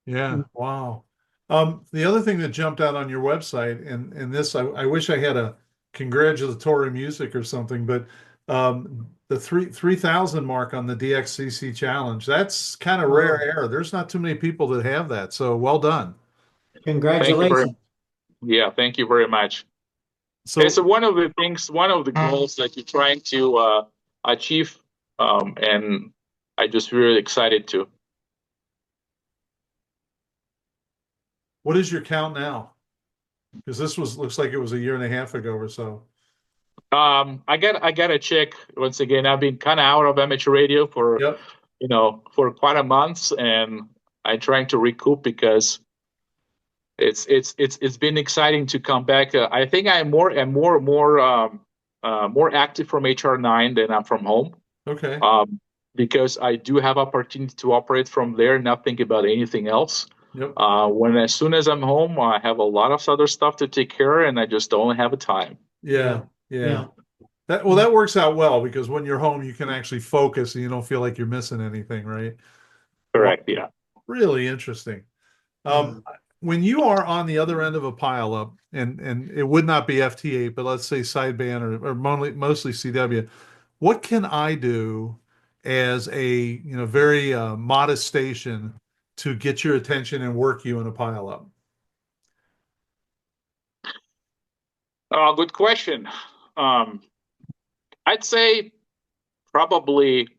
Yeah, wow. The other thing that jumped out on your website, and this, I wish I had a congratulatory music or something, but the 3,000 mark on the DXCC challenge, that's kind of rare air. There's not too many people that have that. So well done. Thank you very, Congratulations. yeah, thank you very much. It's So one of the things, one of the goals that you're trying to achieve, and I just really excited to. what is your count now? Because looks like it was a year and a half ago or so. I got to check once again. I've been kind of out of amateur radio for Yep. for quite a month, and I'm trying to recoup because it's been exciting to come back. I think I'm more active from HR9 than I'm from home. Okay. Because I do have opportunity to operate from there, not think about anything else. Yep. As soon as I'm home, I have a lot of other stuff to take care of, and I just don't have a time. Yeah. That works out well, because when you're home, you can actually focus and you don't feel like you're missing anything, right? Correct. Yeah. Really interesting. When you are on the other end of a pileup, and it would not be FT8, but let's say sideband or mostly CW, what can I do as a very modest station to get your attention and work you in a pileup? Good question. I'd say probably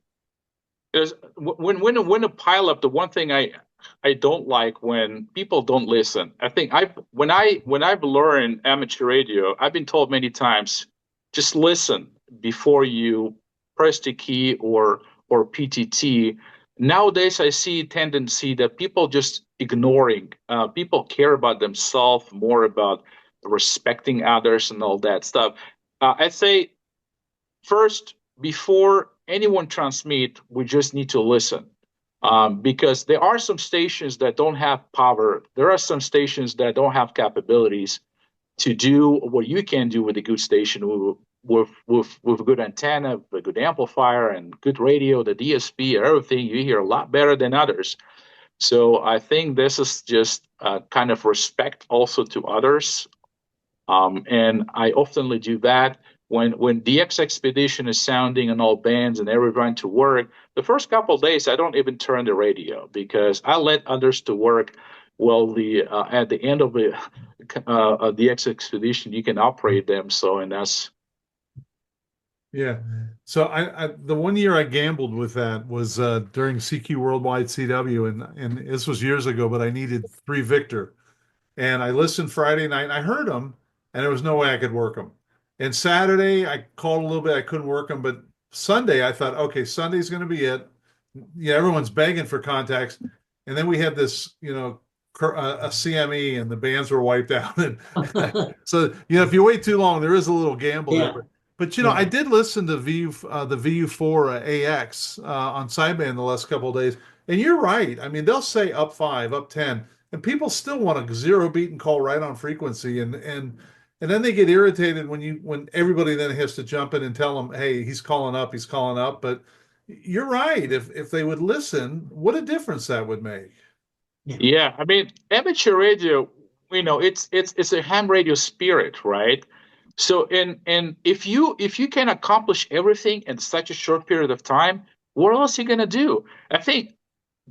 is when a pileup, the one thing I don't like when people don't listen. I think when I've learned amateur radio, I've been told many times, just listen before you press the key or PTT. Nowadays, I see a tendency that people just ignoring. People care about themselves more about respecting others and all that stuff. I'd say first, before anyone transmit, we just need to listen. because there are some stations that don't have power. There are some stations that don't have capabilities to do what you can do with a good station with good antenna, with good amplifier, and good radio, the DSP, everything. You hear a lot better than others. So I think this is just kind of respect also to others. And I oftenly do that when DXPedition is sounding on all bands and everyone to work. The first couple of days, I don't even turn the radio because I let others to work. Well, at the end of the DXPedition, you can operate them. So, and that's Yeah. So the one year I gambled with that was during CQ Worldwide CW, and this was years ago, but I needed 3 Victor. And I listened Friday night, and I heard them, and there was no way I could work them. And Saturday, I called a little bit. I couldn't work them, but Sunday, I thought, okay, Sunday's going to be it. Yeah, everyone's begging for contacts. And then we had this, a CME, and the bands were wiped out. And so, if you wait too long, there is a little gamble Yeah. there. But I did listen to the VU4 AX on sideband the last couple of days, and you're right. I mean, they'll say up 5, up 10, and people still want a 0 beat and call right on frequency, and then they get irritated when everybody then has to jump in and tell them, hey, he's calling up, he's calling up. But you're right. If they would listen, what a difference that would make. Yeah, I mean, amateur radio, it's a ham radio spirit, right? So, and if you can accomplish everything in such a short period of time, what else are you gonna do? I think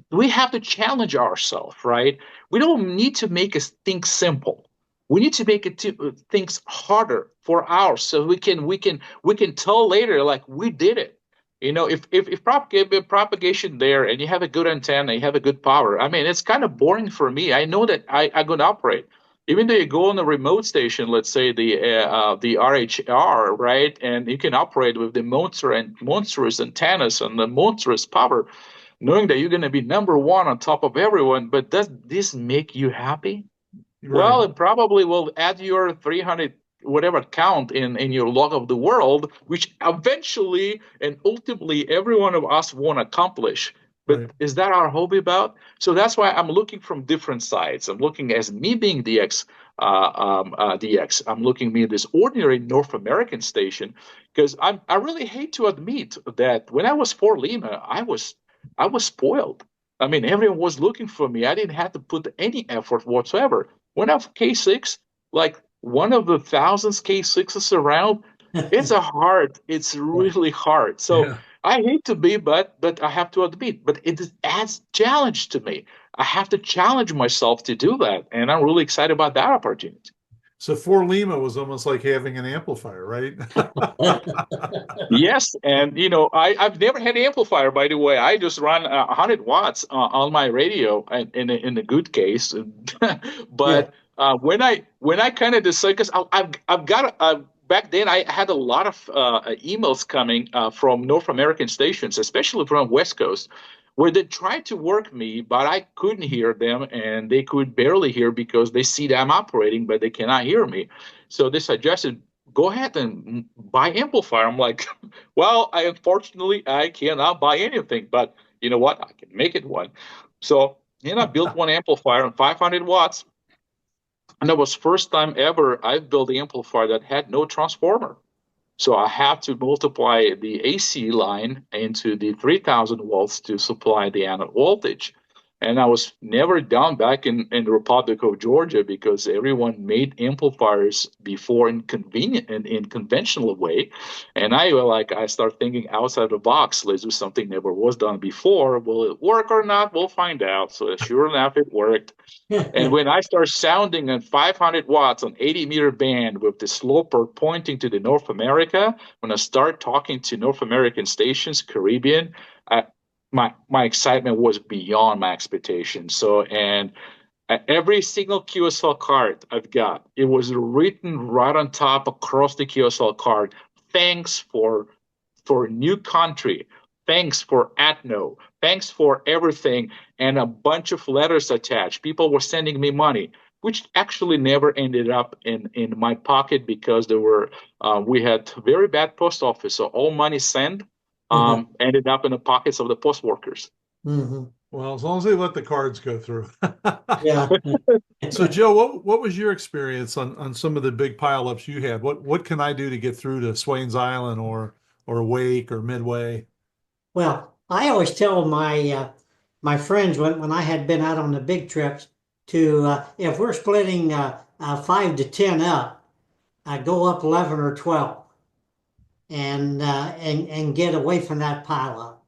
we have to challenge ourselves, right? We don't need to make things simple. We need to make things harder for ours, so we can tell later like we did it. If propagation there and you have a good antenna, you have a good power. I mean, it's kind of boring for me. I know that I'm going to operate. Even though you go on a remote station, let's say the RHR, right, and you can operate with the monstrous antennas and the monstrous power, knowing that you're going to be number one on top of everyone. But does this make you happy? Right. Well, it probably will add your 300 whatever count in your log of the world, which eventually and ultimately every one of us want to accomplish. But Right. Is that our hobby about? So that's why I'm looking from different sides. I'm looking as me being DX. I'm looking at me this ordinary North American station because I really hate to admit that when I was for Lima, I was spoiled. I mean, everyone was looking for me. I didn't have to put any effort whatsoever. When I'm K6, like one of the thousands K6s around, it's really hard. So Yeah. I hate to be, but I have to admit, but it adds challenge to me. I have to challenge myself to do that, and I'm really excited about that opportunity. So for Lima was almost like having an amplifier, right? Yes, and I've never had an amplifier. By the way, I just run 100 watts on my radio, in a good case. But when I kind of decide, because I've got back then I had a lot of emails coming from North American stations, especially from West Coast, where they tried to work me, but I couldn't hear them, and they could barely hear because they see that I'm operating, but they cannot hear me. So they suggested, go ahead and buy amplifier. I'm like, well, unfortunately, I cannot buy anything, but you know what? I can make it one. So, I built one amplifier on 500 watts. And that was first time ever I've built an amplifier that had no transformer. So I have to multiply the AC line into the 3000 volts to supply the anode voltage. And I was never done back in the Republic of Georgia because everyone made amplifiers before in conventional way. And I start thinking outside the box. Let's do something never was done before. Will it work or not? We'll find out. So sure enough, it worked. And when I start sounding at 500 watts on 80-meter band with the sloper pointing to the North America, when I start talking to North American stations, Caribbean, my excitement was beyond my expectations. So, and every single QSL card I've got, it was written right on top across the QSL card. Thanks for new country. Thanks for Atno. Thanks for everything. And a bunch of letters attached. People were sending me money, which actually never ended up in my pocket because we had very bad post office. So all money sent ended up in the pockets of the post workers. Mm-hmm. Well, as long as they let the cards go through. Yeah. So, Joe, what was your experience on some of the big pileups you had? What can I do to get through to Swains Island or Wake or Midway? Well, I always tell my friends when I had been out on the big trips to if we're splitting 5 to 10 up, go up 11 or 12 and get away from that pile up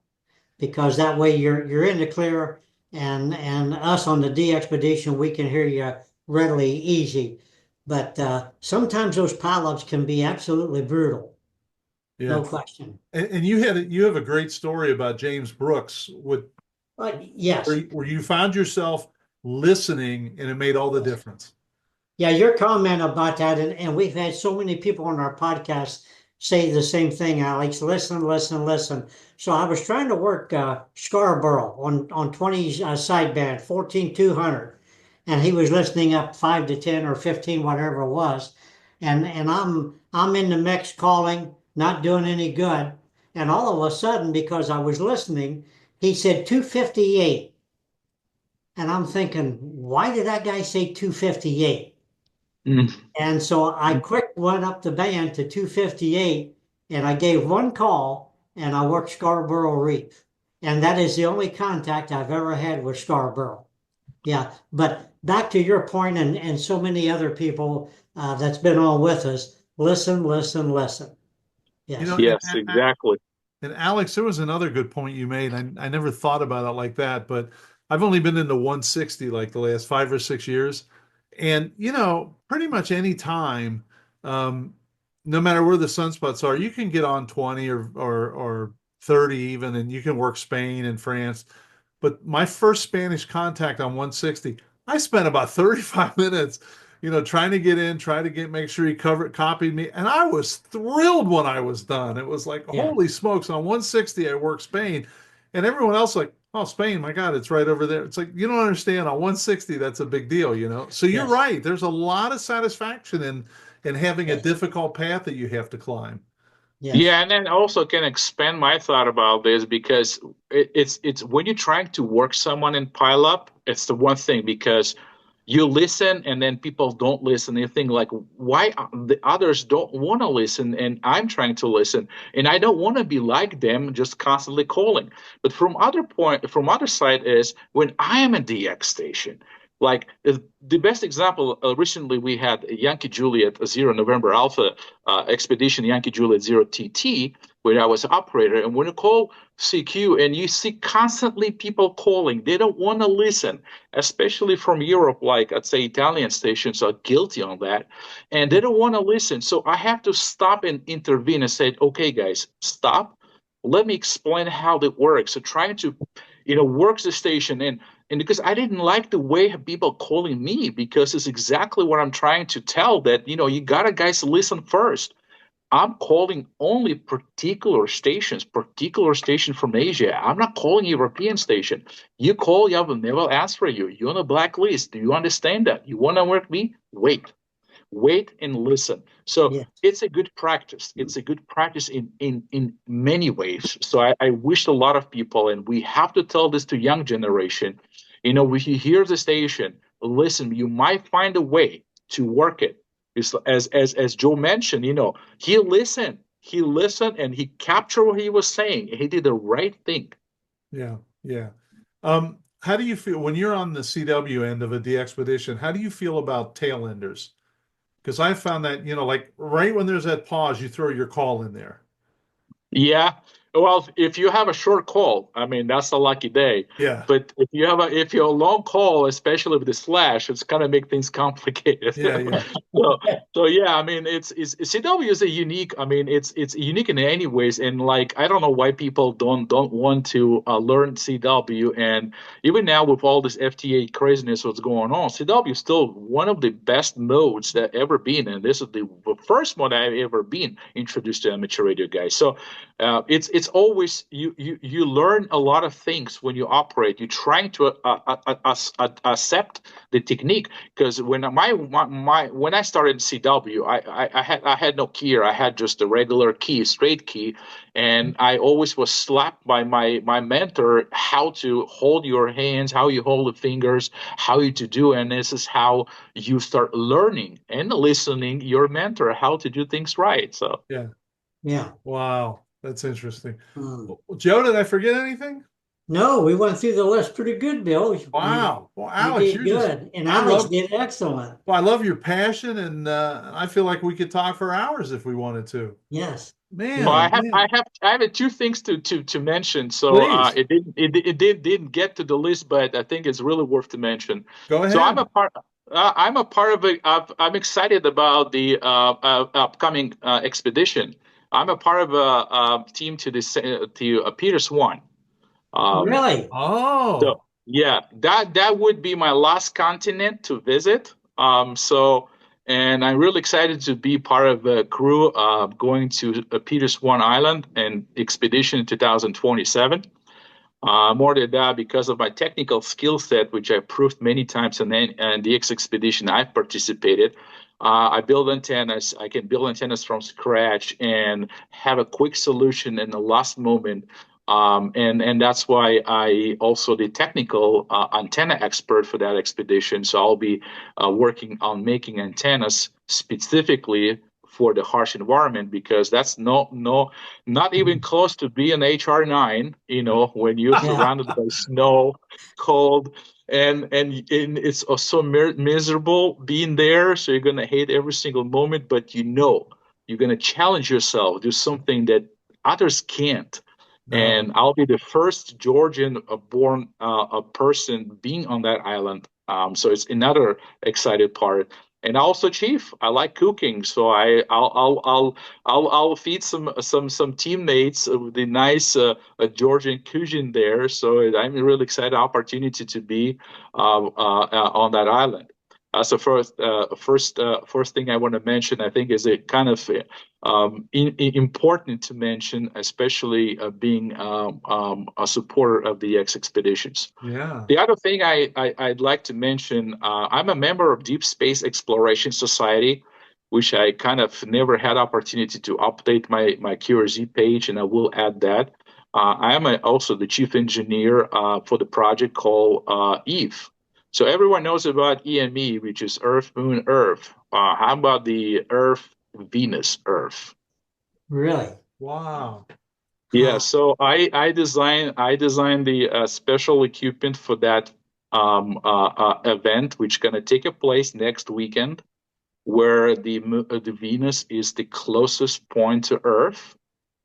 because that way you're in the clear and us on the D expedition we can hear you readily easy. But sometimes those pileups can be absolutely brutal, Yeah. no question. And you have a great story about James Brooks Yes. where you found yourself listening and it made all the difference. Yeah, your comment about that, and we've had so many people on our podcast say the same thing, Alex. Listen, listen, listen. So I was trying to work Scarborough on 20 sideband, 14,200, and he was listening up 5 to 10 or 15, whatever it was, and I'm in the mix calling, not doing any good, and all of a sudden, because I was listening, he said 258, and I'm thinking, why did that guy say 258? Mm. And so I quick went up the band to 258 and I gave one call and I worked Scarborough Reef. And that is the only contact I've ever had with Scarborough. Yeah. But back to your point and so many other people that's been on with us, listen, listen, listen. You Yes. know, Yes, exactly. and Alex, there was another good point you made. I never thought about it like that, but I've only been in the 160 like the last 5 or 6 years. And, pretty much any time, um, no matter where the sunspots are, you can get on 20 or 30 even, and you can work Spain and France. But my first Spanish contact on 160, I spent about 35 minutes, trying to get in, try to make sure he copied me. And I was thrilled when I was done. It was like, Yeah. holy smokes, on 160, I worked Spain. And everyone else like, oh, Spain, my God, it's right over there. It's like, you don't understand. On 160, that's a big deal. So you're Yes. right. There's a lot of satisfaction in having a Yes. difficult path that you have to climb. Yes. Yeah, and then also can expand my thought about this because it's when you're trying to work someone in pile up, it's the one thing because you listen and then people don't listen. You think like, why the others don't want to listen and I'm trying to listen and I don't want to be like them, just constantly calling. But from other side is when I am at DX station. Like the best example, recently we had Yankee Juliet Zero November Alpha expedition Yankee Juliet Zero TT, where I was operator. And when you call CQ and you see constantly people calling, they don't want to listen, especially from Europe, like I'd say Italian stations are guilty on that. And they don't want to listen. So I have to stop and intervene and say, okay, guys, stop. Let me explain how that works. So trying to, work the station and because I didn't like the way people calling me because it's exactly what I'm trying to tell that, you gotta guys listen first. I'm calling only particular stations from Asia. I'm not calling European station. You call, I will never answer you. You're on a blacklist. Do you understand that? You want to work me? Wait and listen. So Yes. it's a good practice. It's a good practice in many ways. So I wish a lot of people, and we have to tell this to young generation, when you hear the station, listen, you might find a way to work it. It's, as Joe mentioned, he listened and he captured what he was saying. He did the right thing. Yeah, yeah. How do you feel when you're on the CW end of a D expedition? How do you feel about tail enders? Because I found that, like right when there's that pause, you throw your call in there. Yeah. Well, if you have a short call, I mean, that's a lucky day. Yeah. But if you're a long call, especially with the slash, it's gonna make things complicated. Yeah, yeah. so, so yeah, I mean, it's CW is a unique. I mean, it's unique in any ways, and like I don't know why people don't want to learn CW, and even now with all this FTA craziness, what's going on, CW is still one of the best modes that ever been, and this is the first one I've ever been introduced to amateur radio guys. So it's it's always you learn a lot of things when you operate. You're trying to accept the technique, because when when I started CW, I had no keyer. I had just a regular key, straight key, and I always was slapped by my mentor how to hold your hands, how you hold the fingers, how you to do, and this is how you start learning and listening your mentor how to do things right. So Yeah. Yeah. Wow. That's interesting. Mm. Joe, did I forget anything? No, we went through the list pretty good, Bill. Wow. Well, You Alex, did you're just, good. And I Alex love, did excellent. well, I love your passion, and I feel like we could talk for hours if we wanted to. Yes. well, Man, Yeah. oh man. I have two things to mention. So Please it didn't get to the list, but I think it's really worth to mention. go So ahead. I'm a part of it. I'm excited about the upcoming expedition. I'm a part of a team to Peters 1. Um, Really? so Oh, yeah, that would be my last continent to visit. And I'm really excited to be part of a crew going to Peters 1 Island and expedition 2027. More than that, because of my technical skill set, which I proved many times in the DX expedition I've participated, I build antennas. I can build antennas from scratch and have a quick solution in the last moment. And that's why I also the technical antenna expert for that expedition. So I'll be working on making antennas specifically for the harsh environment, because that's not even close to being HR9, when you're Yeah. surrounded by snow, cold, and it's so miserable being there. So you're gonna hate every single moment, but you're gonna challenge yourself, do something that others can't. no. And I'll be the first Georgian born a person being on that island. So it's another excited part. And also, Chief, I like cooking, so I'll feed some teammates with the nice Georgian cuisine there. So I'm really excited opportunity to be on that island. So first thing I want to mention, I think, is a kind of important to mention, especially being a supporter of the X expeditions. Yeah. The other thing I'd like to mention, I'm a member of Deep Space Exploration Society, which I kind of never had opportunity to update my QRZ page, and I will add that. I am also the chief engineer for the project called EVE. So everyone knows about EME, which is Earth, Moon, Earth. How about the Earth, Venus, Earth? Really? Wow. Yeah, Huh. so I designed the special equipment for that event, which gonna take a place next weekend, where the Venus is the closest point to Earth.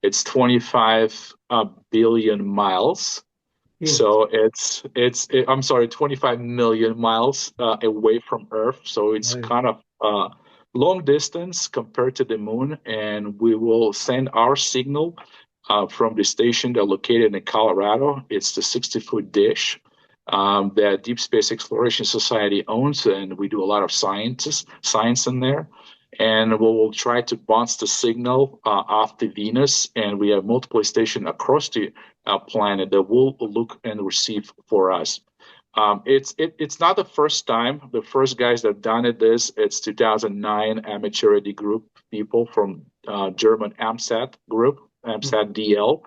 It's 25 billion miles. Phew. So I'm sorry, 25 million miles away from Earth. So it's Right. kind of long distance compared to the moon, and we will send our signal from the station that located in Colorado. It's the 60-foot dish that Deep Space Exploration Society owns, and we do a lot of science in there. And we will try to bounce the signal off the Venus, and we have multiple stations across the planet that will look and receive for us. It's not the first time. The first guys that done it's 2009 amateur ready group people from German AMSAT group, AMSAT DL.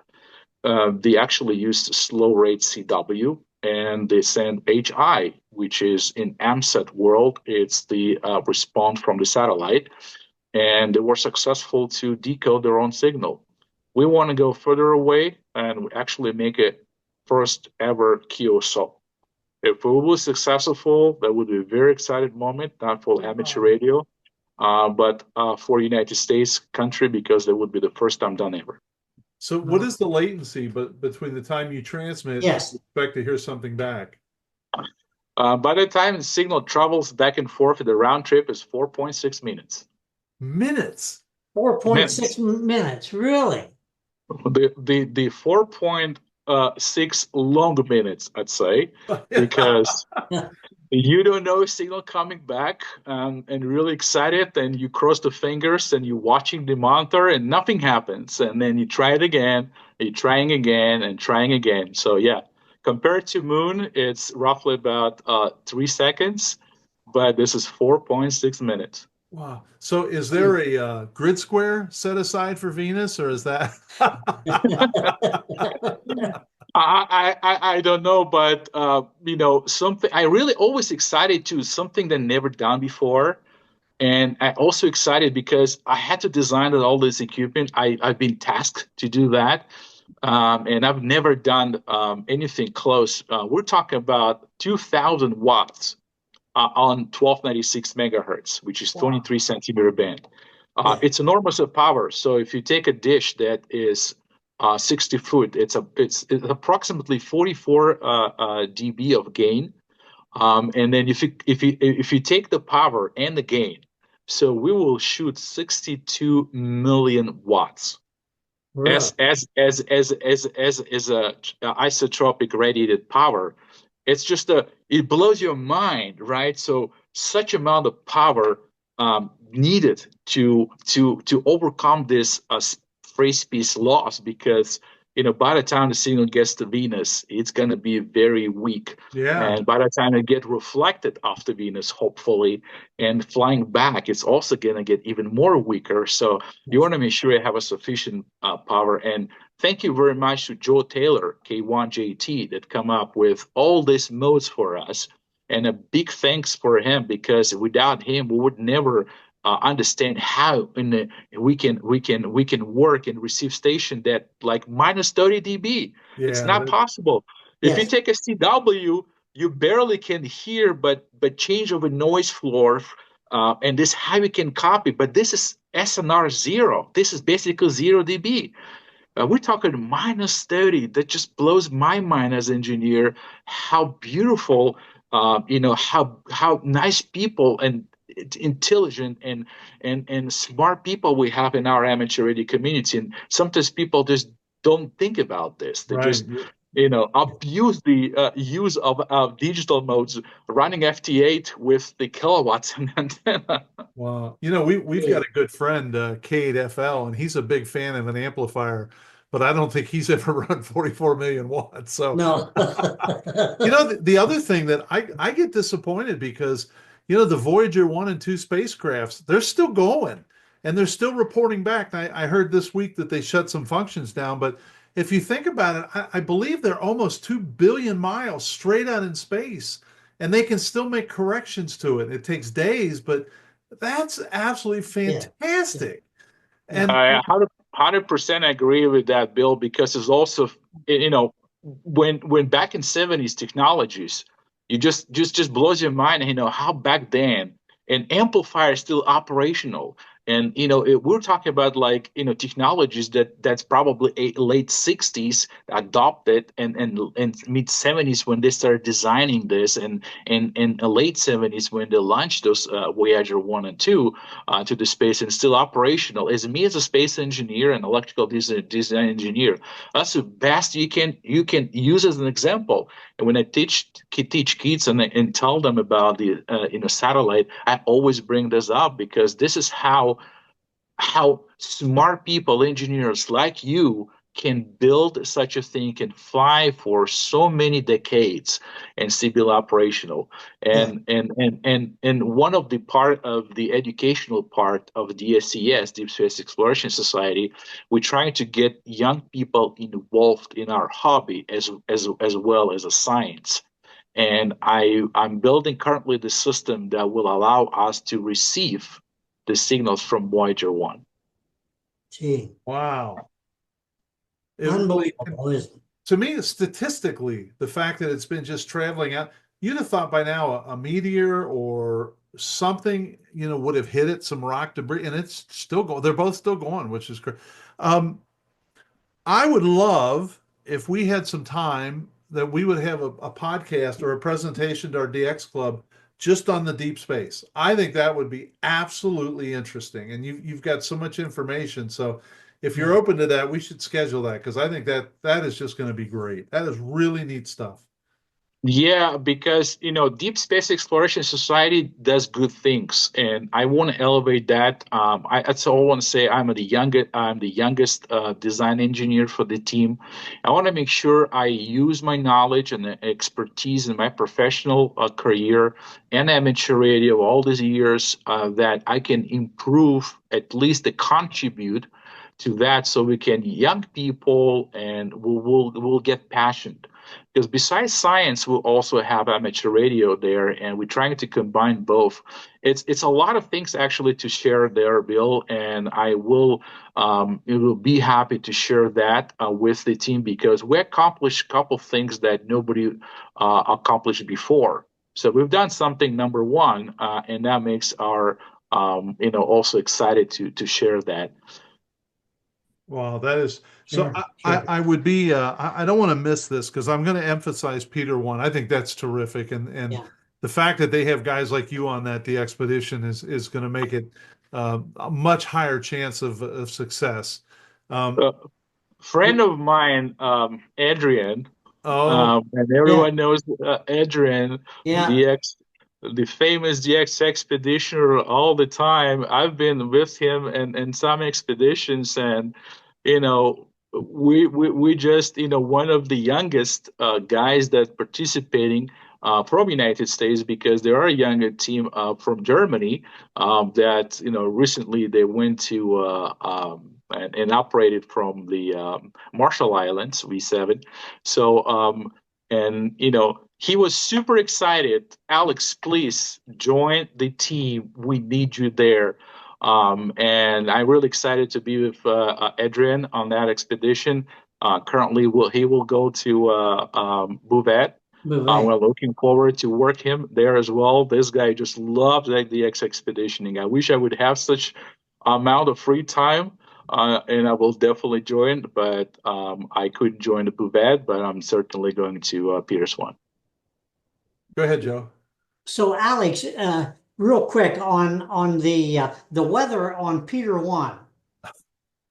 They actually used slow rate CW, and they sent HI, which is in AMSAT world. It's the response from the satellite, and they were successful to decode their own signal. We want to go further away and actually make it first ever QSO. If we were successful, that would be a very excited moment, not for amateur radio, but for United States country, because that would be the first time done ever. So what is the latency between the time you transmit and Yes. expect to hear something back? By the time the signal travels back and forth, the round trip is 4.6 minutes. Minutes. 4.6 minutes. Really? The 6 long minutes, I'd say, because you don't know a signal coming back, and really excited, and you cross the fingers and you're watching the monitor and nothing happens. And then you try it again, you're trying again and trying again. So yeah, compared to Moon, it's roughly about 3 seconds, but this is 4.6 minutes. Wow. So is there a grid square set aside for Venus, or is that? I don't know, but something I really always excited to something that never done before. And I also excited because I had to design all this equipment. I've been tasked to do that. And I've never done anything close. We're talking about 2,000 watts on 1296 megahertz, which is 23 centimeter band. It's enormous of power. So if you take a dish that is 60 foot, it's approximately 44 dB of gain. And then if you take the power and the gain, so we will shoot 62 million watts as a isotropic radiated power. It's just it blows your mind, right? So such amount of power needed to overcome this phase space loss, because by the time the signal gets to Venus, it's going to be very weak. Yeah. And by the time it get reflected off the Venus, hopefully, and flying back, it's also going to get even more weaker. So you want to make sure you have a sufficient power. And thank you very much to Joe Taylor, K1JT, that come up with all these modes for us. And a big thanks for him, because without him, we would never understand how we can work and receive station that like minus 30 dB. Yeah, it's not possible. If you take a CW, you barely can hear, but change of a noise floor, and this how we can copy. But this is SNR 0. This is basically 0 dB. We're talking minus 30. That just blows my mind as an engineer. How beautiful, how nice people and intelligent and smart people we have in our amateur radio community. And sometimes people just don't think about this. They just abuse the use of digital modes, running FT8 with the kilowatts and antenna. Wow. We've got a good friend, K8FL, and he's a big fan of an amplifier, but I don't think he's ever run 44 million watts. So No. the other thing that I get disappointed, because the Voyager 1 and 2 spacecrafts, they're still going and they're still reporting back. I heard this week that they shut some functions down, but if you think about it, I believe they're almost 2 billion miles straight out in space, and they can still make corrections to it. It takes days, but that's absolutely fantastic. And I 100% agree with that, Bill, because it's also, when back in 70s technologies, you just blows your mind, how back then an amplifier is still operational. And we're talking about technologies that's probably late 60s adopted, and mid 70s when they started designing this, and late 70s when they launched those Voyager 1 and 2 to the space, and still operational. As me as a space engineer and electrical design engineer, that's the best you can use as an example. And when I teach kids and tell them about the satellite, I always bring this up, because this is how smart people, engineers like you, can build such a thing, can fly for so many decades and still be operational. And one of the part of the educational part of DSES, Deep Space Exploration Society, we're trying to get young people involved in our hobby as well as a science. And I'm building currently the system that will allow us to receive the signals from Voyager 1. Gee. Wow. Unbelievable. To me, statistically, the fact that it's been just traveling out, you'd have thought by now a meteor or something, would have hit it, some rock debris, and it's still going. They're both still going, which is great. I would love, if we had some time, that we would have a podcast or a presentation to our DX Club just on the deep space. I think that would be absolutely interesting. And you've got so much information. So if you're open to that, we should schedule that because I think that is just going to be great. That is really neat stuff. Yeah, because Deep Space Exploration Society does good things, and I want to elevate that. That's all I want to say. I'm the youngest design engineer for the team. I want to make sure I use my knowledge and expertise in my professional career and amateur radio all these years that I can improve, at least to contribute to that, so we can young people and we'll get passionate. Because besides science, we'll also have amateur radio there, and we're trying to combine both. It's a lot of things actually to share there, Bill, and I will be happy to share that with the team because we accomplished a couple things that nobody accomplished before. So we've done something number one, and that makes our also excited to share that. Wow, that is so. Sure, I would be. I don't want to miss this because I'm going to emphasize Peter one. I think that's terrific, and yeah. the fact that they have guys like you on that DXpedition is going to make it a much higher chance of success. A friend of mine, Adrian. Oh, And Yeah. everyone knows Adrian, Yeah. DX, the famous DX expeditioner all the time. I've been with him and some expeditions, and we just one of the youngest guys that participating from United States because there are a younger team from Germany that recently they went to and operated from the Marshall Islands V7. So and he was super excited. Alex, please join the team. We need you there. And I'm really excited to be with Adrian on that expedition. Currently, he will go to Bouvet. We're looking forward to work him there as well. This guy just loves the DX expeditioning. I wish I would have such amount of free time, and I will definitely join. But I couldn't join the Bouvet, but I'm certainly going to Peter's one. go ahead, Joe. So Alex, real quick on the weather on Peter 1.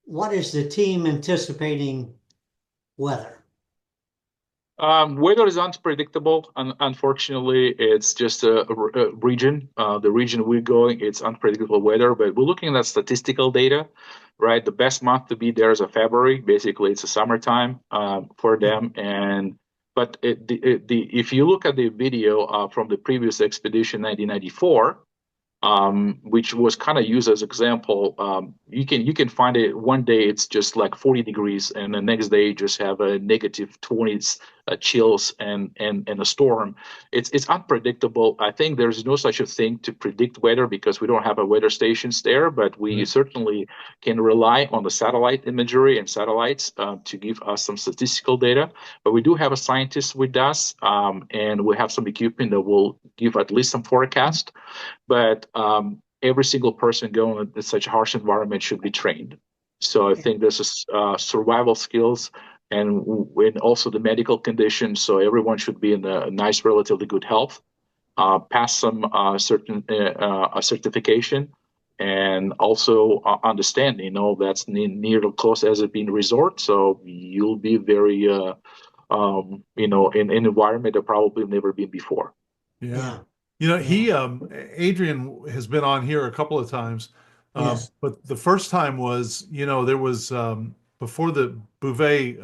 What is the team anticipating weather? Weather is unpredictable. Unfortunately, it's just a region. The region we're going, it's unpredictable weather. But we're looking at statistical data, right? The best month to be there is February. Basically, it's a summertime for them. But if you look at the video from the previous expedition, 1994. Which was kind of used as example. You can find it one day it's just like 40 degrees, and the next day you just have a negative 20s chills and a storm. It's unpredictable. I think there's no such a thing to predict weather because we don't have a weather stations there, but we certainly can rely on the satellite imagery and satellites to give us some statistical data. But we do have a scientist with us, and we have some equipment that will give at least some forecast. But every single person going in such a harsh environment should be trained. So I think this is survival skills and also the medical conditions. So everyone should be in a nice, relatively good health, pass some certain certification, and also understand, that's near close as it being resort. So you'll be very, in an environment that probably never been before. Yeah. Adrian has been on here a couple of times. Yes. But the first time was, there was, before the Bouvet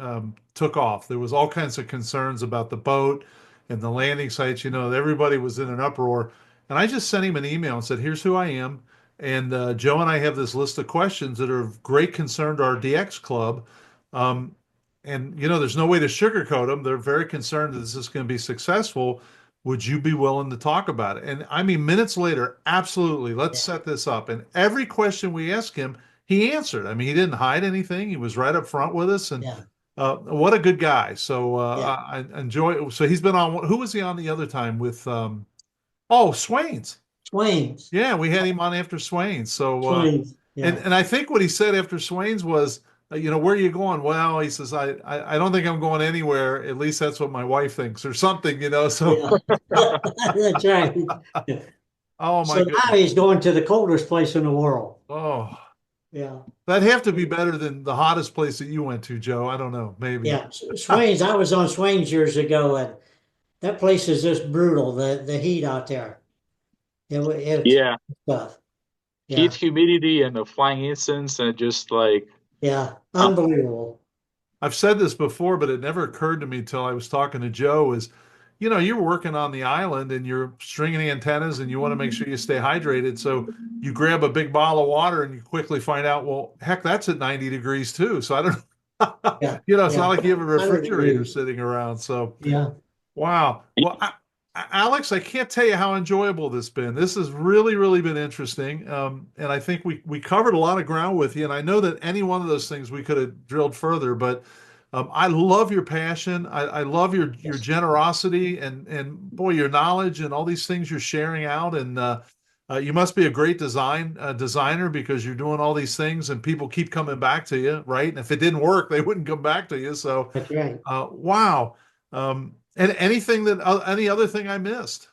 took off, there was all kinds of concerns about the boat and the landing sites. Everybody was in an uproar. And I just sent him an email and said, here's who I am. And Joe and I have this list of questions that are of great concern to our DX club. And, there's no way to sugarcoat them. They're very concerned that this is going to be successful. Would you be willing to talk about it? And I mean, minutes later, absolutely, let's set this up. And every question we asked him, he answered. I mean, he didn't hide anything. He was right up front with us. And what a good guy. So I enjoy. So he's been on. Who was he on the other time with? Swain's. Swain's. Yeah, we had him on after Swain's. So Swain's. Yeah. And I think what he said after Swain's was, where are you going? Well, he says, I don't think I'm going anywhere. At least that's what my wife thinks or something, so. Yeah. That's right. Oh, my So goodness. now he's going to the coldest place in the world. Oh, Yeah. That'd have to be better than the hottest place that you went to, Joe. I don't know, maybe. Yeah. Swains, I was on Swains years ago, and that place is just brutal, the heat out there. It's Yeah, tough. heat, Yeah. humidity, and the flying incense, and just like Yeah. uh, Unbelievable. I've said this before, but it never occurred to me till I was talking to Joe is, you're working on the island and you're stringing antennas and you want to make sure you stay hydrated. So you grab a big bottle of water and you quickly find out, well, heck, that's at 90 degrees too. So I don't, Yeah. it's not Yeah. like you have a 100 refrigerator degrees. sitting around. So Yeah. wow. Well, Alex, I can't tell you how enjoyable this been. This has really, really been interesting. And I think we covered a lot of ground with you. And I know that any one of those things we could have drilled further, but I love your passion. I love your Yes. generosity and boy, your knowledge and all these things you're sharing out. And you must be a great designer because you're doing all these things and people keep coming back to you, right? And if it didn't work, they wouldn't come back to you. So That's right. wow. And anything that any other thing I missed?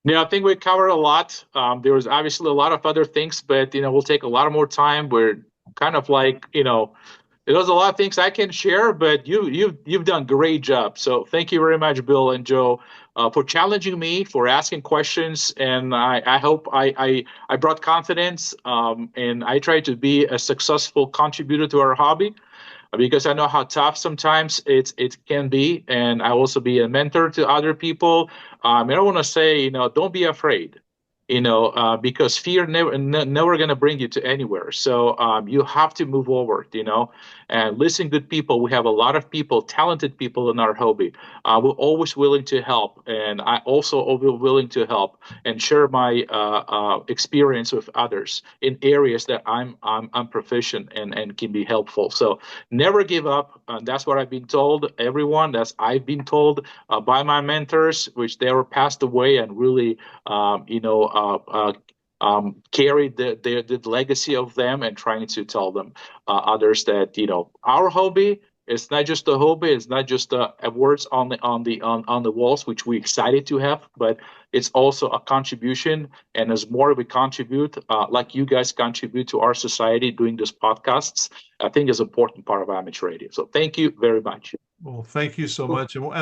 Yeah, I think we covered a lot. There was obviously a lot of other things, but we'll take a lot of more time. We're kind of like, there's a lot of things I can share, but you've done a great job. So thank you very much, Bill and Joe, for challenging me, for asking questions, and I hope I brought confidence, and I try to be a successful contributor to our hobby because I know how tough sometimes it can be, and I also be a mentor to other people. And I want to say, don't be afraid, because fear never going to bring you to anywhere. So you have to move forward, and listen good people. We have a lot of people, talented people in our hobby. We're always willing to help, and I also always willing to help and share my experience with others in areas that I'm proficient and can be helpful. So never give up. That's what I've been told. Everyone, that's I've been told by my mentors, which they were passed away, and really, carried the legacy of them, and trying to tell them others that our hobby. It's not just a hobby. It's not just words on the walls, which we're excited to have, but it's also a contribution. And as more we contribute, like you guys contribute to our society doing these podcasts, I think is an important part of amateur radio. So thank you very much. Well, thank you so much, and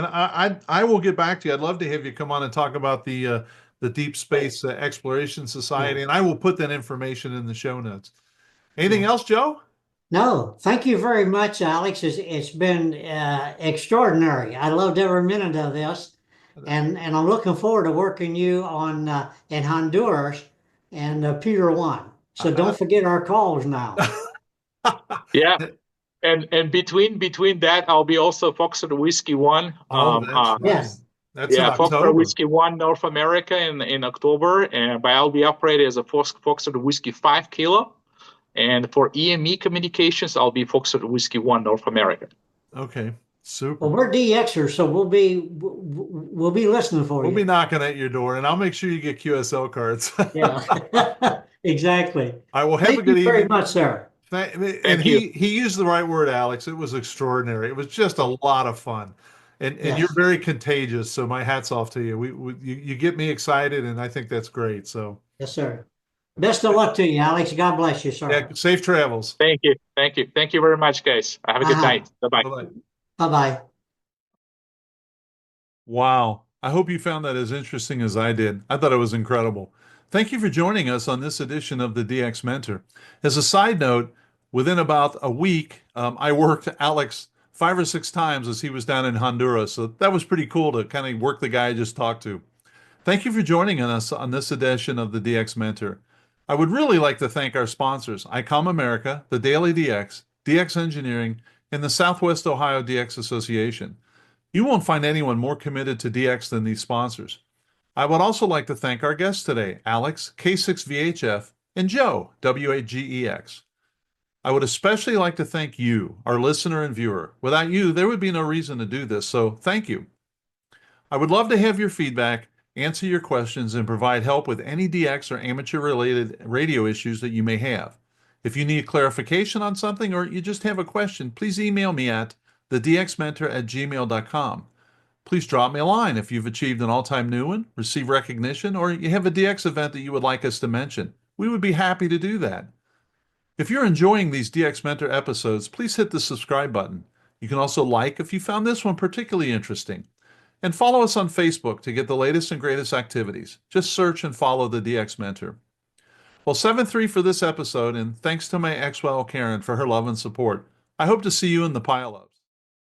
I will get back to you. I'd love to have you come on and talk about the Deep Space Exploration Society, Yeah. and I will put that information in the show notes. Anything Yeah. else, Joe? No, thank you very much, Alex. It's been extraordinary. I loved every minute of this, and I'm looking forward to working you on in Honduras and Peter One. So don't forget our calls now. Yeah. And between that, I'll be also Foxtrot Whiskey One. Oh, that's right. Yes, That's in Yeah, Foxtrot October. Whiskey One North America in October, and but I'll be operating as a Foxtrot Whiskey 5 kilo. And for EME communications, I'll be Foxtrot Whiskey One North America. Okay, well, super. we're DXers, so we'll be listening for We'll be you. knocking at your door, and I'll make sure you get QSL cards. Yeah, exactly. I will have a Thank good you very evening. much, sir. And Thank you. he used the right word, Alex. It was extraordinary. It was just a lot of fun, and you're Yes, very contagious. So my hat's off to you. You get me excited, and I think that's great. So yes, sir. Best of luck to you, Alex. God bless you, yeah, sir. safe travels. Thank you very much, guys. Have a good Uh-huh. night. Bye bye. Bye bye. Bye-bye. Wow. I hope you found that as interesting as I did. I thought it was incredible. Thank you for joining us on this edition of the DX Mentor. As a side note, within about a week, I worked Alex 5 or 6 times as he was down in Honduras. So that was pretty cool to kind of work the guy I just talked to. Thank you for joining us on this edition of the DX Mentor. I would really like to thank our sponsors, ICOM America, the Daily DX, DX Engineering, and the Southwest Ohio DX Association. You won't find anyone more committed to DX than these sponsors. I would also like to thank our guests today, Alex, K6VHF, and Joe, WAGEX. I would especially like to thank you, our listener and viewer. Without you, there would be no reason to do this, so thank you. I would love to have your feedback, answer your questions, and provide help with any DX or amateur-related radio issues that you may have. If you need clarification on something or you just have a question, please email me at thedxmentor@gmail.com. Please drop me a line if you've achieved an all-time new one, receive recognition, or you have a DX event that you would like us to mention. We would be happy to do that. If you're enjoying these DX Mentor episodes, please hit the subscribe button. You can also like if you found this one particularly interesting. And follow us on Facebook to get the latest and greatest activities. Just search and follow the DX Mentor. Well, 7-3 for this episode, and thanks to my ex-wife Karen for her love and support. I hope to see you in the pileup.